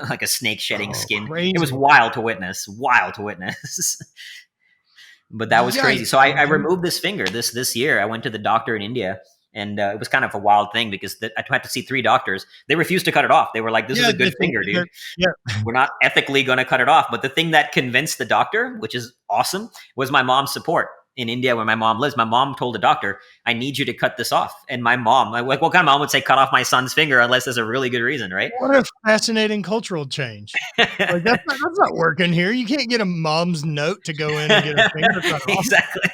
like a snake shedding Oh, skin. It was crazy. wild to witness. Wild to witness. But that was crazy. Yikes, So I man. removed this finger this year. I went to the doctor in India, and it was kind of a wild thing because I had to see 3 doctors. They refused to cut it off. They were like, "This is Yeah, a good finger, dude. yeah. We're not ethically going to cut it off." But the thing that convinced the doctor, which is awesome, was my mom's support in India where my mom lives. My mom told the doctor, "I need you to cut this off." And my mom, like, what kind of mom would say, "Cut off my son's finger," unless there's a really good reason, right? What a fascinating cultural change. Like that's not working here. You can't get a mom's note to go in and get her finger cut off. Exactly.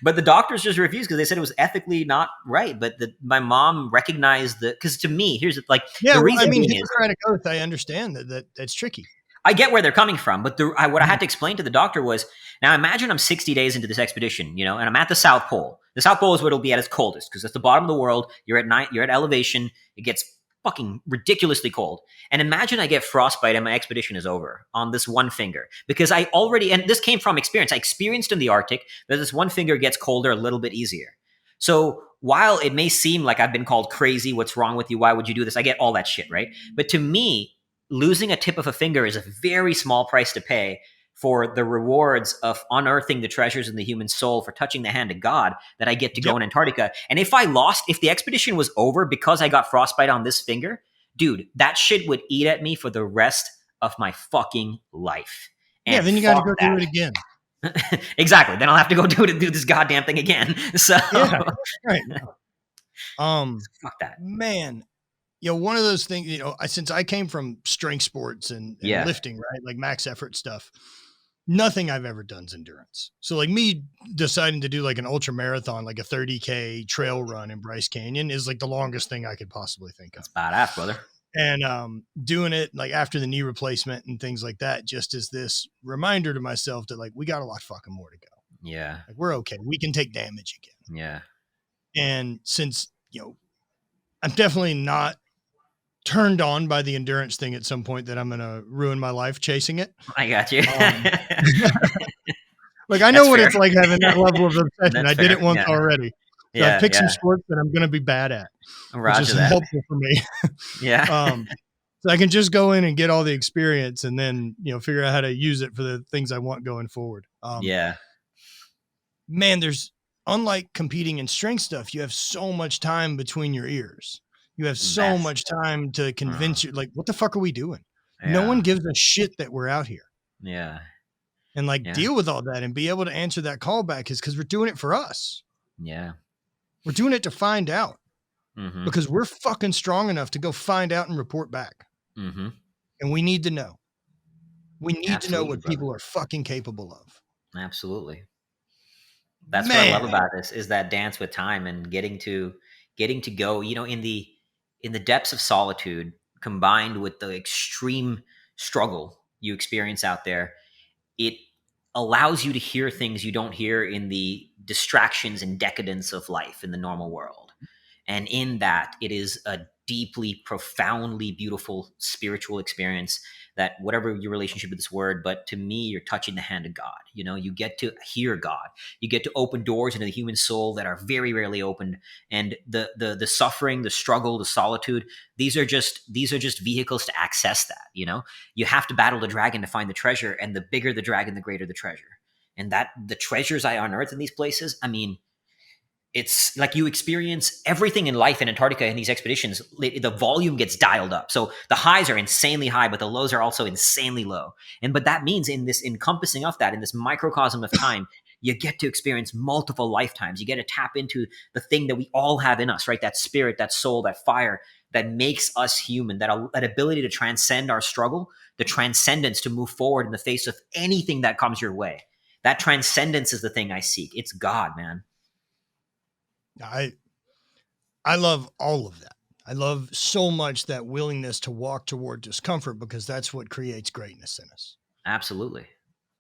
But the doctors just refused because they said it was ethically not right. But my mom recognized that because to me, here's like Yeah, the well, I reason mean, being is Hippocratic oath. I understand that's tricky. I get where they're coming from, but what I Mhm. had to explain to the doctor was now imagine I'm 60 days into this expedition, and I'm at the South Pole. The South Pole is where it'll be at its coldest because it's the bottom of the world. You're at night. You're at elevation. It gets fucking ridiculously cold. And imagine I get frostbite and my expedition is over on this one finger because I already and this came from experience. I experienced in the Arctic that this one finger gets colder a little bit easier. So while it may seem like I've been called crazy, what's wrong with you? Why would you do this? I get all that shit, right? But to me, losing a tip of a finger is a very small price to pay for the rewards of unearthing the treasures in the human soul for touching the hand of God that I get to go Yep. in Antarctica. And if the expedition was over because I got frostbite on this finger, dude, that shit would eat at me for the rest of my fucking life. Yeah, And then you got to fuck go do that. it again. Exactly. Then I'll have to go do this goddamn thing again. So Yeah, right. fuck that. Man, one of those things, since I came from strength sports and Yeah. lifting, right, like max effort stuff, nothing I've ever done is endurance. So like me deciding to do like an ultra marathon, like a 30K trail run in Bryce Canyon is like the longest thing I could possibly think of. That's badass, brother. And doing it like after the knee replacement and things like that, just as this reminder to myself that like, we got a lot fucking more to go. Yeah. Like we're okay. We can take damage again. Yeah. And since, I'm definitely not turned on by the endurance thing at some point that I'm going to ruin my life chasing it. I got you. Like I know That's what fair. it's like having that level of obsession. That's I did fair. it once Yeah. already. So I Yeah. picked some Yeah. sports that I'm going to be bad at, which Roger is that. helpful for me. Yeah. So I can just go in and get all the experience and then, figure out how to use it for the things I want going forward. Yeah. Man, unlike competing in strength stuff, you have so much time between your ears. You have so much time to convince you, like, what the fuck are we doing? No one gives a shit that we're out here. Yeah. And like deal with all that and be able to answer that callback is because we're doing it for us. Yeah. We're doing it to find out Mm-hmm. because we're fucking strong enough to go find out and report back. Mm-hmm. And we need to know. We need to know Absolutely, what brother. people are fucking capable of. Absolutely. That's what I Man. love about this is that dance with time and getting to go, in the depths of solitude combined with the extreme struggle you experience out there. It allows you to hear things you don't hear in the distractions and decadence of life in the normal world. And in that, it is a deeply, profoundly beautiful spiritual experience that whatever your relationship with this word, but to me, you're touching the hand of God. You get to hear God. You get to open doors into the human soul that are very rarely opened. And the suffering, the struggle, the solitude, these are just vehicles to access that. You have to battle the dragon to find the treasure, and the bigger the dragon, the greater the treasure. And that the treasures I unearth in these places, I mean, it's like you experience everything in life in Antarctica in these expeditions. The volume gets dialed up. So the highs are insanely high, but the lows are also insanely low. But that means in this encompassing of that, in this microcosm of time, you get to experience multiple lifetimes. You get to tap into the thing that we all have in us, right? That spirit, that soul, that fire that makes us human, that ability to transcend our struggle, the transcendence to move forward in the face of anything that comes your way. That transcendence is the thing I seek. It's God, man. I love all of that. I love so much that willingness to walk toward discomfort, because that's what creates greatness in us. Absolutely.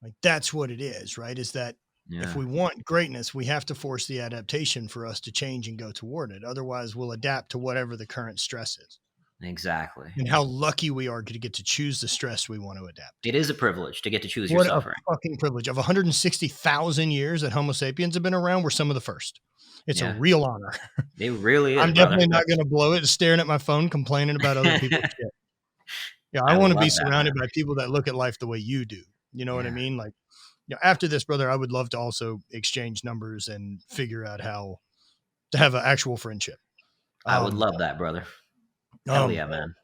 Like that's what it is, right? Is that if we want greatness, we have to force the adaptation for us to change and go toward it. Otherwise, we'll adapt to whatever the current stress is. Exactly. And how lucky we are to get to choose the stress we want to adapt. It is a privilege to get to choose your suffering. What a fucking privilege. Of 160,000 years that Homo sapiens have been around, we're some of the first. It's a real honor. It really is. I'm definitely not going to blow it staring at my phone, complaining about other people's shit. Yeah, I want to be surrounded by people that look at life the way you do. You know what I mean? Like, after this, brother, I would love to also exchange numbers and figure out how to have an actual friendship. I would love that, brother. Hell yeah, man.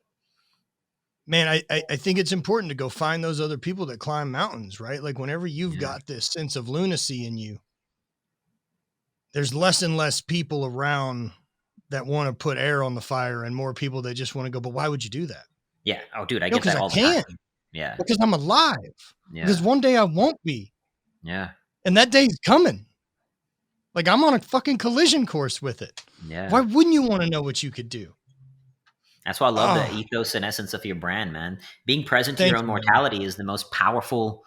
Man, I think it's important to go find those other people that climb mountains, right? Like whenever you've got this sense of lunacy in you, there's less and less people around that want to put air on the fire, and more people that just want to go, but why would you do that? Yeah. Oh, dude, I get that all the time. Yeah. Because I'm alive. Yeah. Because one day I won't be. Yeah. And that day's coming. Like I'm on a fucking collision course with it. Yeah. Why wouldn't you want to know what you could do? That's why I love the ethos and essence of your brand, man. Being present to your own mortality is the most powerful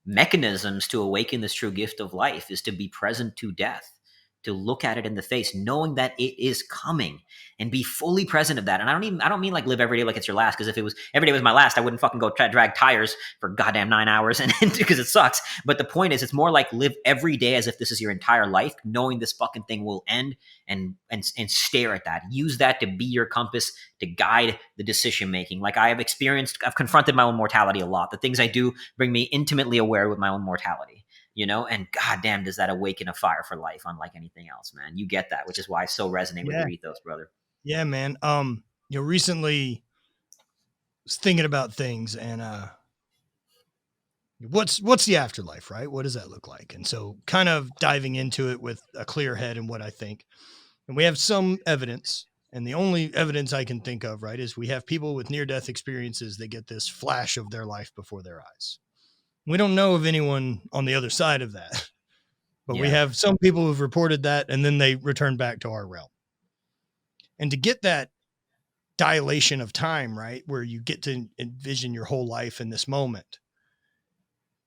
mechanisms to awaken this true gift of life, is to be present to death, to look at it in the face, knowing that it is coming, and be fully present of that. And I don't mean like live every day like it's your last, because if it was every day was my last, I wouldn't fucking go drag tires for goddamn 9 hours and because it sucks. But the point is, it's more like live every day as if this is your entire life, knowing this fucking thing will end, and stare at that. Use that to be your compass to guide the decision making. Like I've confronted my own mortality a lot. The things I do bring me intimately aware with my own mortality. And goddamn, does that awaken a fire for life unlike anything else, man. You get that, which is why I so resonate with your ethos, brother. Yeah, man. Recently was thinking about things, and what's the afterlife, right? What does that look like? And so kind of diving into it with a clear head and what I think. And we have some evidence, and the only evidence I can think of, right, is we have people with near-death experiences that get this flash of their life before their eyes. We don't know of anyone on the other side of that, but we have some people who've reported that, and then they return back to our realm. And to get that dilation of time, right, where you get to envision your whole life in this moment,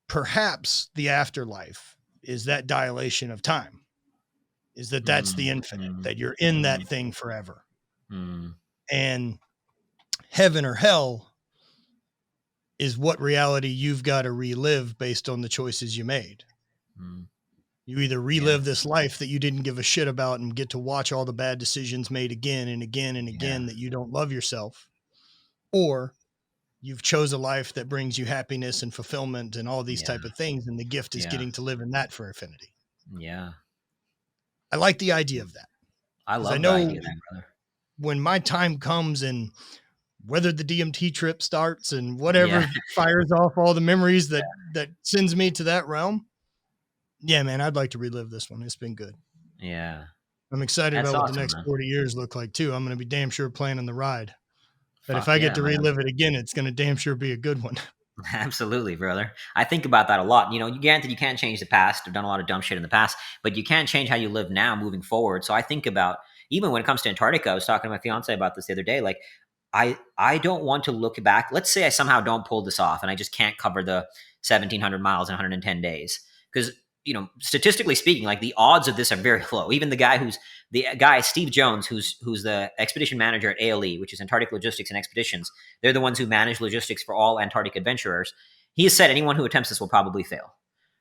perhaps the afterlife is that dilation of time, is that's the infinite, that you're in that thing forever. And heaven or hell is what reality you've got to relive based on the choices you made. You either relive this life that you didn't give a shit about and get to watch all the bad decisions made again and again and again that you don't love yourself, or you've chose a life that brings you happiness and fulfillment and all these type of things. And the gift is getting to live in that for infinity. Yeah. I like the idea of that. I love the idea of that, brother. When my time comes, and whether the DMT trip starts and whatever fires off all the memories that sends me to that realm. Yeah, man, I'd like to relive this one. It's been good. Yeah. I'm excited about what the next 40 years look like too. I'm going to be damn sure planning the ride. But if I get to relive it again, it's going to damn sure be a good one. Absolutely, brother. I think about that a lot. You granted, you can't change the past. I've done a lot of dumb shit in the past, but you can change how you live now moving forward. So I think about, even when it comes to Antarctica, I was talking to my fiance about this the other day. Like, I don't want to look back. Let's say I somehow don't pull this off and I just can't cover the 1,700 miles in 110 days. Because statistically speaking, like the odds of this are very low. Even the guy Steve Jones, who's the expedition manager at ALE, which is Antarctic Logistics and Expeditions, they're the ones who manage logistics for all Antarctic adventurers. He has said anyone who attempts this will probably fail.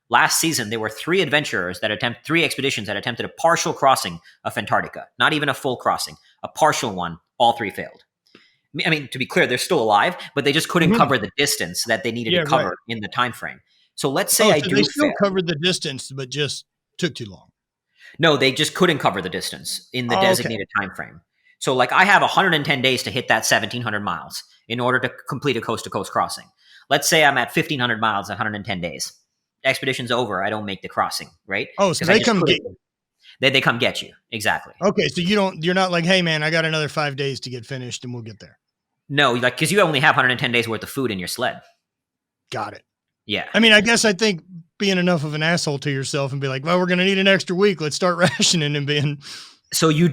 Last season, there were three expeditions that attempted a partial crossing of Antarctica, not even a full crossing, a partial one. All three failed. I mean, to be clear, they're still alive, but they just couldn't cover the distance that they needed to cover in the time frame. So let's say they still covered the distance, but just took too long. No, they just couldn't cover the distance in the designated time frame. So like I have 110 days to hit that 1,700 miles in order to complete a coast-to-coast crossing. Let's say I'm at 1,500 miles at 110 days. Expedition's over. I don't make the crossing, right? Oh, so they come get you. They come get you. Exactly. Okay, so you're not like, hey man, I got another 5 days to get finished and we'll get there. No, like because you only have 110 days worth of food in your sled. Got it. Yeah. I mean, I guess I think being enough of an asshole to yourself and be like, well, we're going to need an extra week. Let's start rationing and being. So you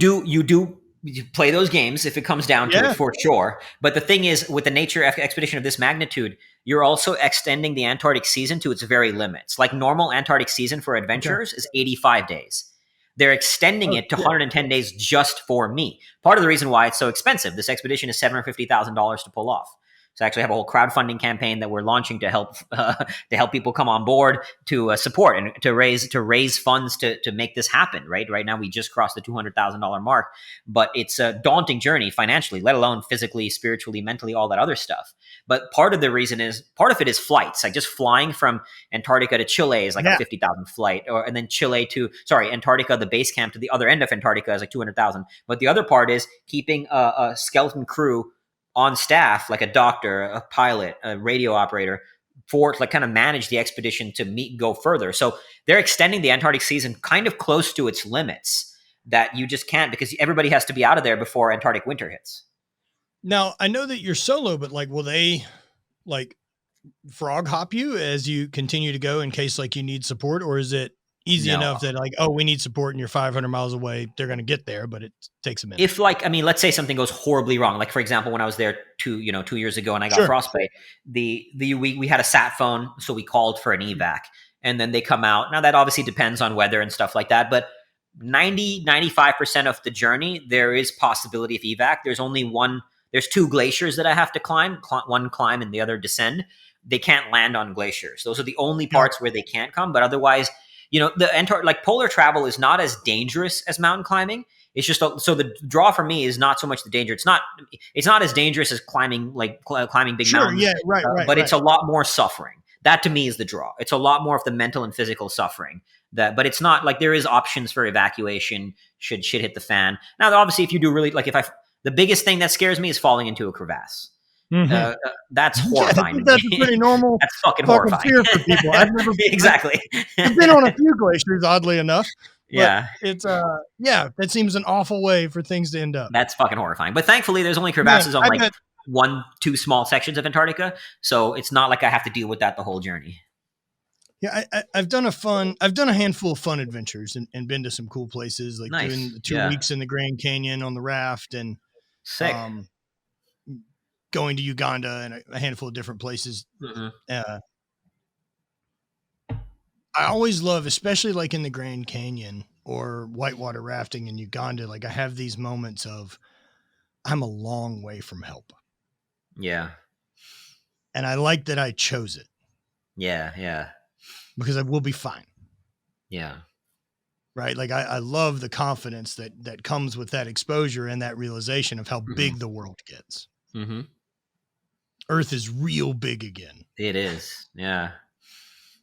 play those games if it comes down to it for sure. But the thing is, with the nature expedition of this magnitude, you're also extending the Antarctic season to its very limits. Like normal Antarctic season for adventurers is 85 days. They're extending it to 110 days just for me. Part of the reason why it's so expensive, this expedition is $750,000 to pull off. So I actually have a whole crowdfunding campaign that we're launching to help people come on board to support and to raise funds to make this happen. Right now, we just crossed the $200,000 mark, but it's a daunting journey financially, let alone physically, spiritually, mentally, all that other stuff. But part of it is flights. Like just flying from Antarctica to Chile is like a 50,000 flight, and then Antarctica, the base camp to the other end of Antarctica is like 200,000. But the other part is keeping a skeleton crew on staff, like a doctor, a pilot, a radio operator, for like kind of manage the expedition to go further. So they're extending the Antarctic season kind of close to its limits that you just can't, because everybody has to be out of there before Antarctic winter hits. Now, I know that you're solo, but like, will they like frog hop you as you continue to go in case like you need support, or is it easy enough that like, oh, we need support and you're 500 miles away, they're going to get there, but it takes a minute? If like, I mean, let's say something goes horribly wrong. Like for example, when I was there 2 years ago and I got frostbite, we had a sat phone. So we called for an evac and then they come out. Now that obviously depends on weather and stuff like that, but 95% of the journey, there is possibility of evac. There's 2 glaciers that I have to climb, one climb and the other descend. They can't land on glaciers. Those are the only parts where they can't come, but otherwise, the polar travel is not as dangerous as mountain climbing. It's just so the draw for me is not so much the danger. It's not as dangerous as climbing big mountains. Yeah, right. But it's a lot more suffering. That to me is the draw. It's a lot more of the mental and physical suffering. But it's not like there is options for evacuation should shit hit the fan. Now, obviously, if you do really the biggest thing that scares me is falling into a crevasse. Mm-hmm. That's horrifying. That's a pretty normal. That's fucking horrifying. Fear for people. I've never exactly. I've been on a few glaciers, oddly enough. Yeah, it's that seems an awful way for things to end up. That's fucking horrifying. But thankfully, there's only crevasses on 1-2 small sections of Antarctica, so it's not like I have to deal with that the whole journey. Yeah, I've done a handful of fun adventures and been to some cool places, like doing the 2 weeks in the Grand Canyon on the raft and sick. Going to Uganda and a handful of different places. Mm-hmm. I always love, especially like in the Grand Canyon or whitewater rafting in Uganda, like I have these moments of I'm a long way from help. Yeah. And I like that I chose it. Yeah. Because I will be fine. Yeah. Right. Like I love the confidence that comes with that exposure and that realization of how big the world gets. Mm-hmm. Earth is real big again. It is. Yeah.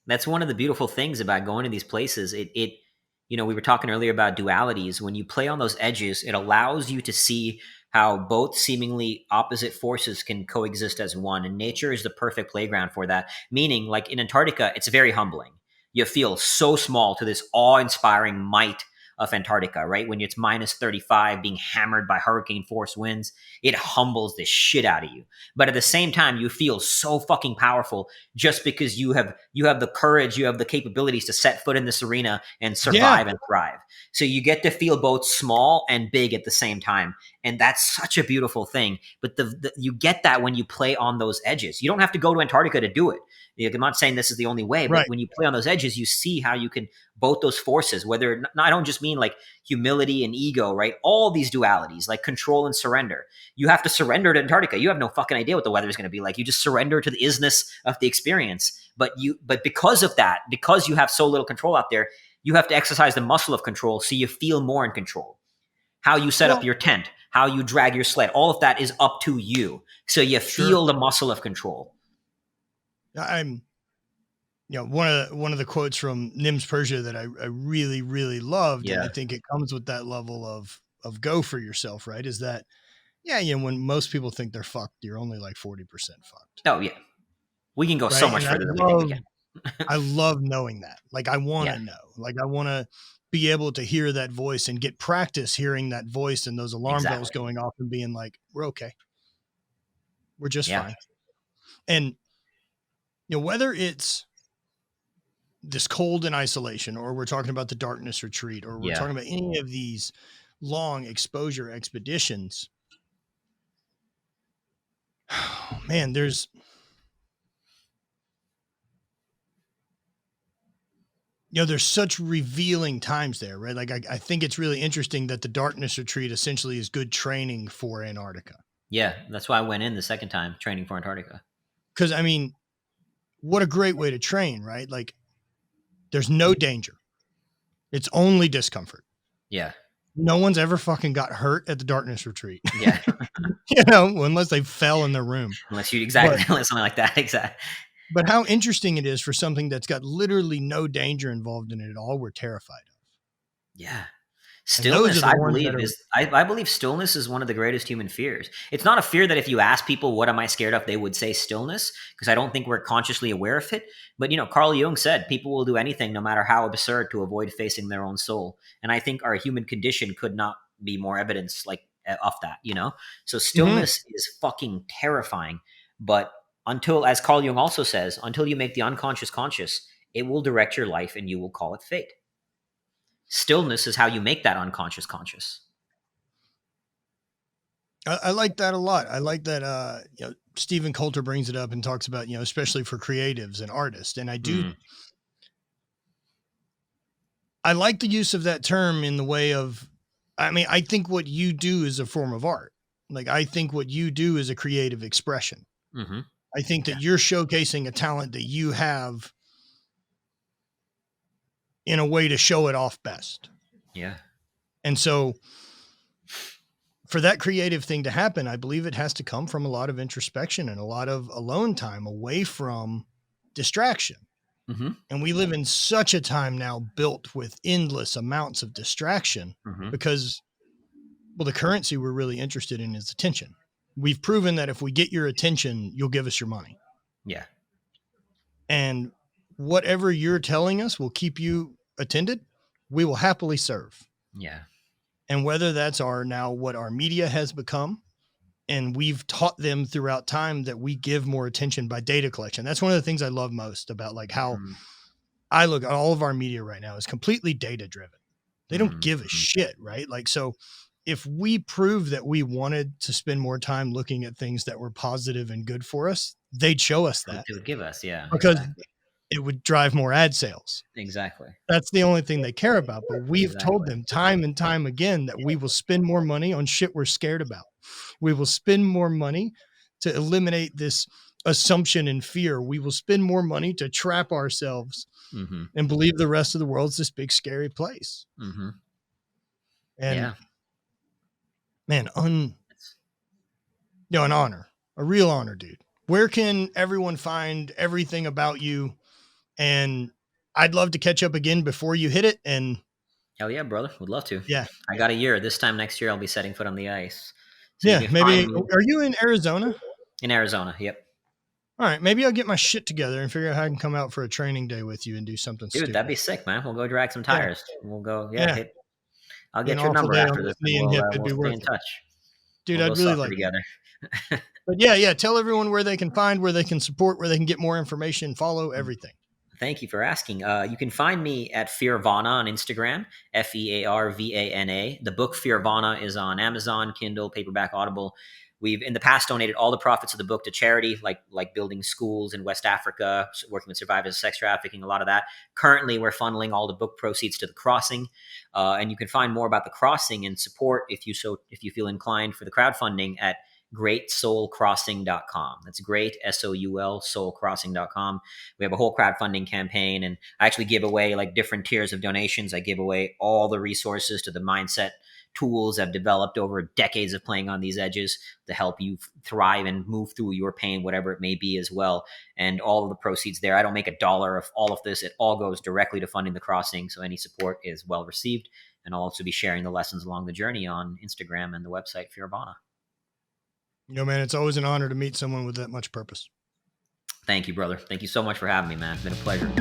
That's one of the beautiful things about going to these places. We were talking earlier about dualities. When you play on those edges, it allows you to see how both seemingly opposite forces can coexist as one. And nature is the perfect playground for that. Meaning, like in Antarctica, it's very humbling. You feel so small to this awe-inspiring might of Antarctica, right? When it's minus 35, being hammered by hurricane force winds, it humbles the shit out of you. But at the same time, you feel so fucking powerful just because you have the courage, you have the capabilities to set foot in this arena and survive and thrive. So you get to feel both small and big at the same time. And that's such a beautiful thing. But you get that when you play on those edges. You don't have to go to Antarctica to do it. I'm not saying this is the only way, but Right. when you play on those edges, you see how you can both those forces, whether I don't just mean like humility and ego, right? All these dualities, like control and surrender. You have to surrender to Antarctica. You have no fucking idea what the weather is going to be like. You just surrender to the isness of the experience. But because of that, because you have so little control out there, you have to exercise the muscle of control so you feel more in control. How you set up your tent, how you drag your sled, all of that is up to you. So you feel the muscle of control. I'm, one of the quotes from Nims Persia that I really, really loved. And I think it comes with that level of go for yourself, right? Is that, when most people think they're fucked, you're only like 40% fucked. Oh yeah. We can go so much further than we think we can. I love knowing that. Like, I want to know, like, I want to be able to hear that voice and get practice hearing that voice and those alarm bells going off and being like, we're okay. We're just fine. And, whether it's this cold and isolation, or we're talking about the darkness retreat, or we're talking about any of these long exposure expeditions, man, there's such revealing times there, right? Like, I think it's really interesting that the darkness retreat essentially is good training for Antarctica. Yeah, that's why I went in the second time, training for Antarctica. Because, I mean, what a great way to train, right? Like, there's no danger. It's only discomfort. Yeah. No one's ever fucking got hurt at the darkness retreat. Yeah. Unless they fell in their room. Unless you something like that. Exactly. But how interesting it is for something that's got literally no danger involved in it at all, we're terrified of. Yeah. Stillness, I believe stillness is one of the greatest human fears. It's not a fear that if you ask people, what am I scared of? They would say stillness, because I don't think we're consciously aware of it. But, Carl Jung said people will do anything, no matter how absurd, to avoid facing their own soul. And I think our human condition could not be more evidence of that, So stillness is fucking terrifying. But until, as Carl Jung also says, until you make the unconscious conscious, it will direct your life and you will call it fate. Stillness is how you make that unconscious conscious. I like that a lot. I like that, Stephen Coulter brings it up and talks about, especially for creatives and artists. And I do, I like the use of that term in the way of, I think what you do is a form of art. Like, I think what you do is a creative expression. Mm-hmm. I think that you're showcasing a talent that you have in a way to show it off best. Yeah. And so for that creative thing to happen, I believe it has to come from a lot of introspection and a lot of alone time away from distraction. Mm-hmm. And we live in such a time now built with endless amounts of distraction because, the currency we're really interested in is attention. We've proven that if we get your attention, you'll give us your money. Yeah. And whatever you're telling us will keep you attended, we will happily serve. Yeah. And whether that's what our media has become, and we've taught them throughout time that we give more attention by data collection. That's one of the things I love most about how I look at all of our media right now is completely data driven. They don't give a shit, right? Like, so if we prove that we wanted to spend more time looking at things that were positive and good for us, they'd show us that. They would give us, because it would drive more ad sales. Exactly. That's the only thing they care about. But we've told them time and time again that we will spend more money on shit we're scared about. We will spend more money to eliminate this assumption and fear. We will spend more money to trap ourselves and believe the rest of the world's this big, scary place. And man, an honor, a real honor, dude. Where can everyone find everything about you? And I'd love to catch up again before you hit it. And hell yeah, brother. Would love to. Yeah. I got a year. This time next year, I'll be setting foot on the ice. So maybe. Are you in Arizona? In Arizona. Yep. All right. Maybe I'll get my shit together and figure out how I can come out for a training day with you and do something stupid. Dude, that'd be sick, man. We'll go drag some tires. We'll go. I'll get your number after this. We'll stay in touch. Dude, I'd really like together. But yeah. Tell everyone where they can find, where they can support, where they can get more information, follow everything. Thank you for asking. You can find me at Fearvana on Instagram, FEARVANA. The book Fearvana is on Amazon, Kindle, paperback, Audible. We've in the past donated all the profits of the book to charity, like building schools in West Africa, working with survivors of sex trafficking, a lot of that. Currently, we're funneling all the book proceeds to The Crossing, and you can find more about The Crossing and support if you feel inclined for the crowdfunding at greatsoulcrossing.com. That's great, SOUL, soulcrossing.com. We have a whole crowdfunding campaign, and I actually give away like different tiers of donations. I give away all the resources to the mindset tools I've developed over decades of playing on these edges to help you thrive and move through your pain, whatever it may be as well. And all of the proceeds there, I don't make a dollar of all of this. It all goes directly to funding The Crossing. So any support is well received. And I'll also be sharing the lessons along the journey on Instagram and the website Fearvana. Man, it's always an honor to meet someone with that much purpose. Thank you, brother. Thank you so much for having me, man. It's been a pleasure.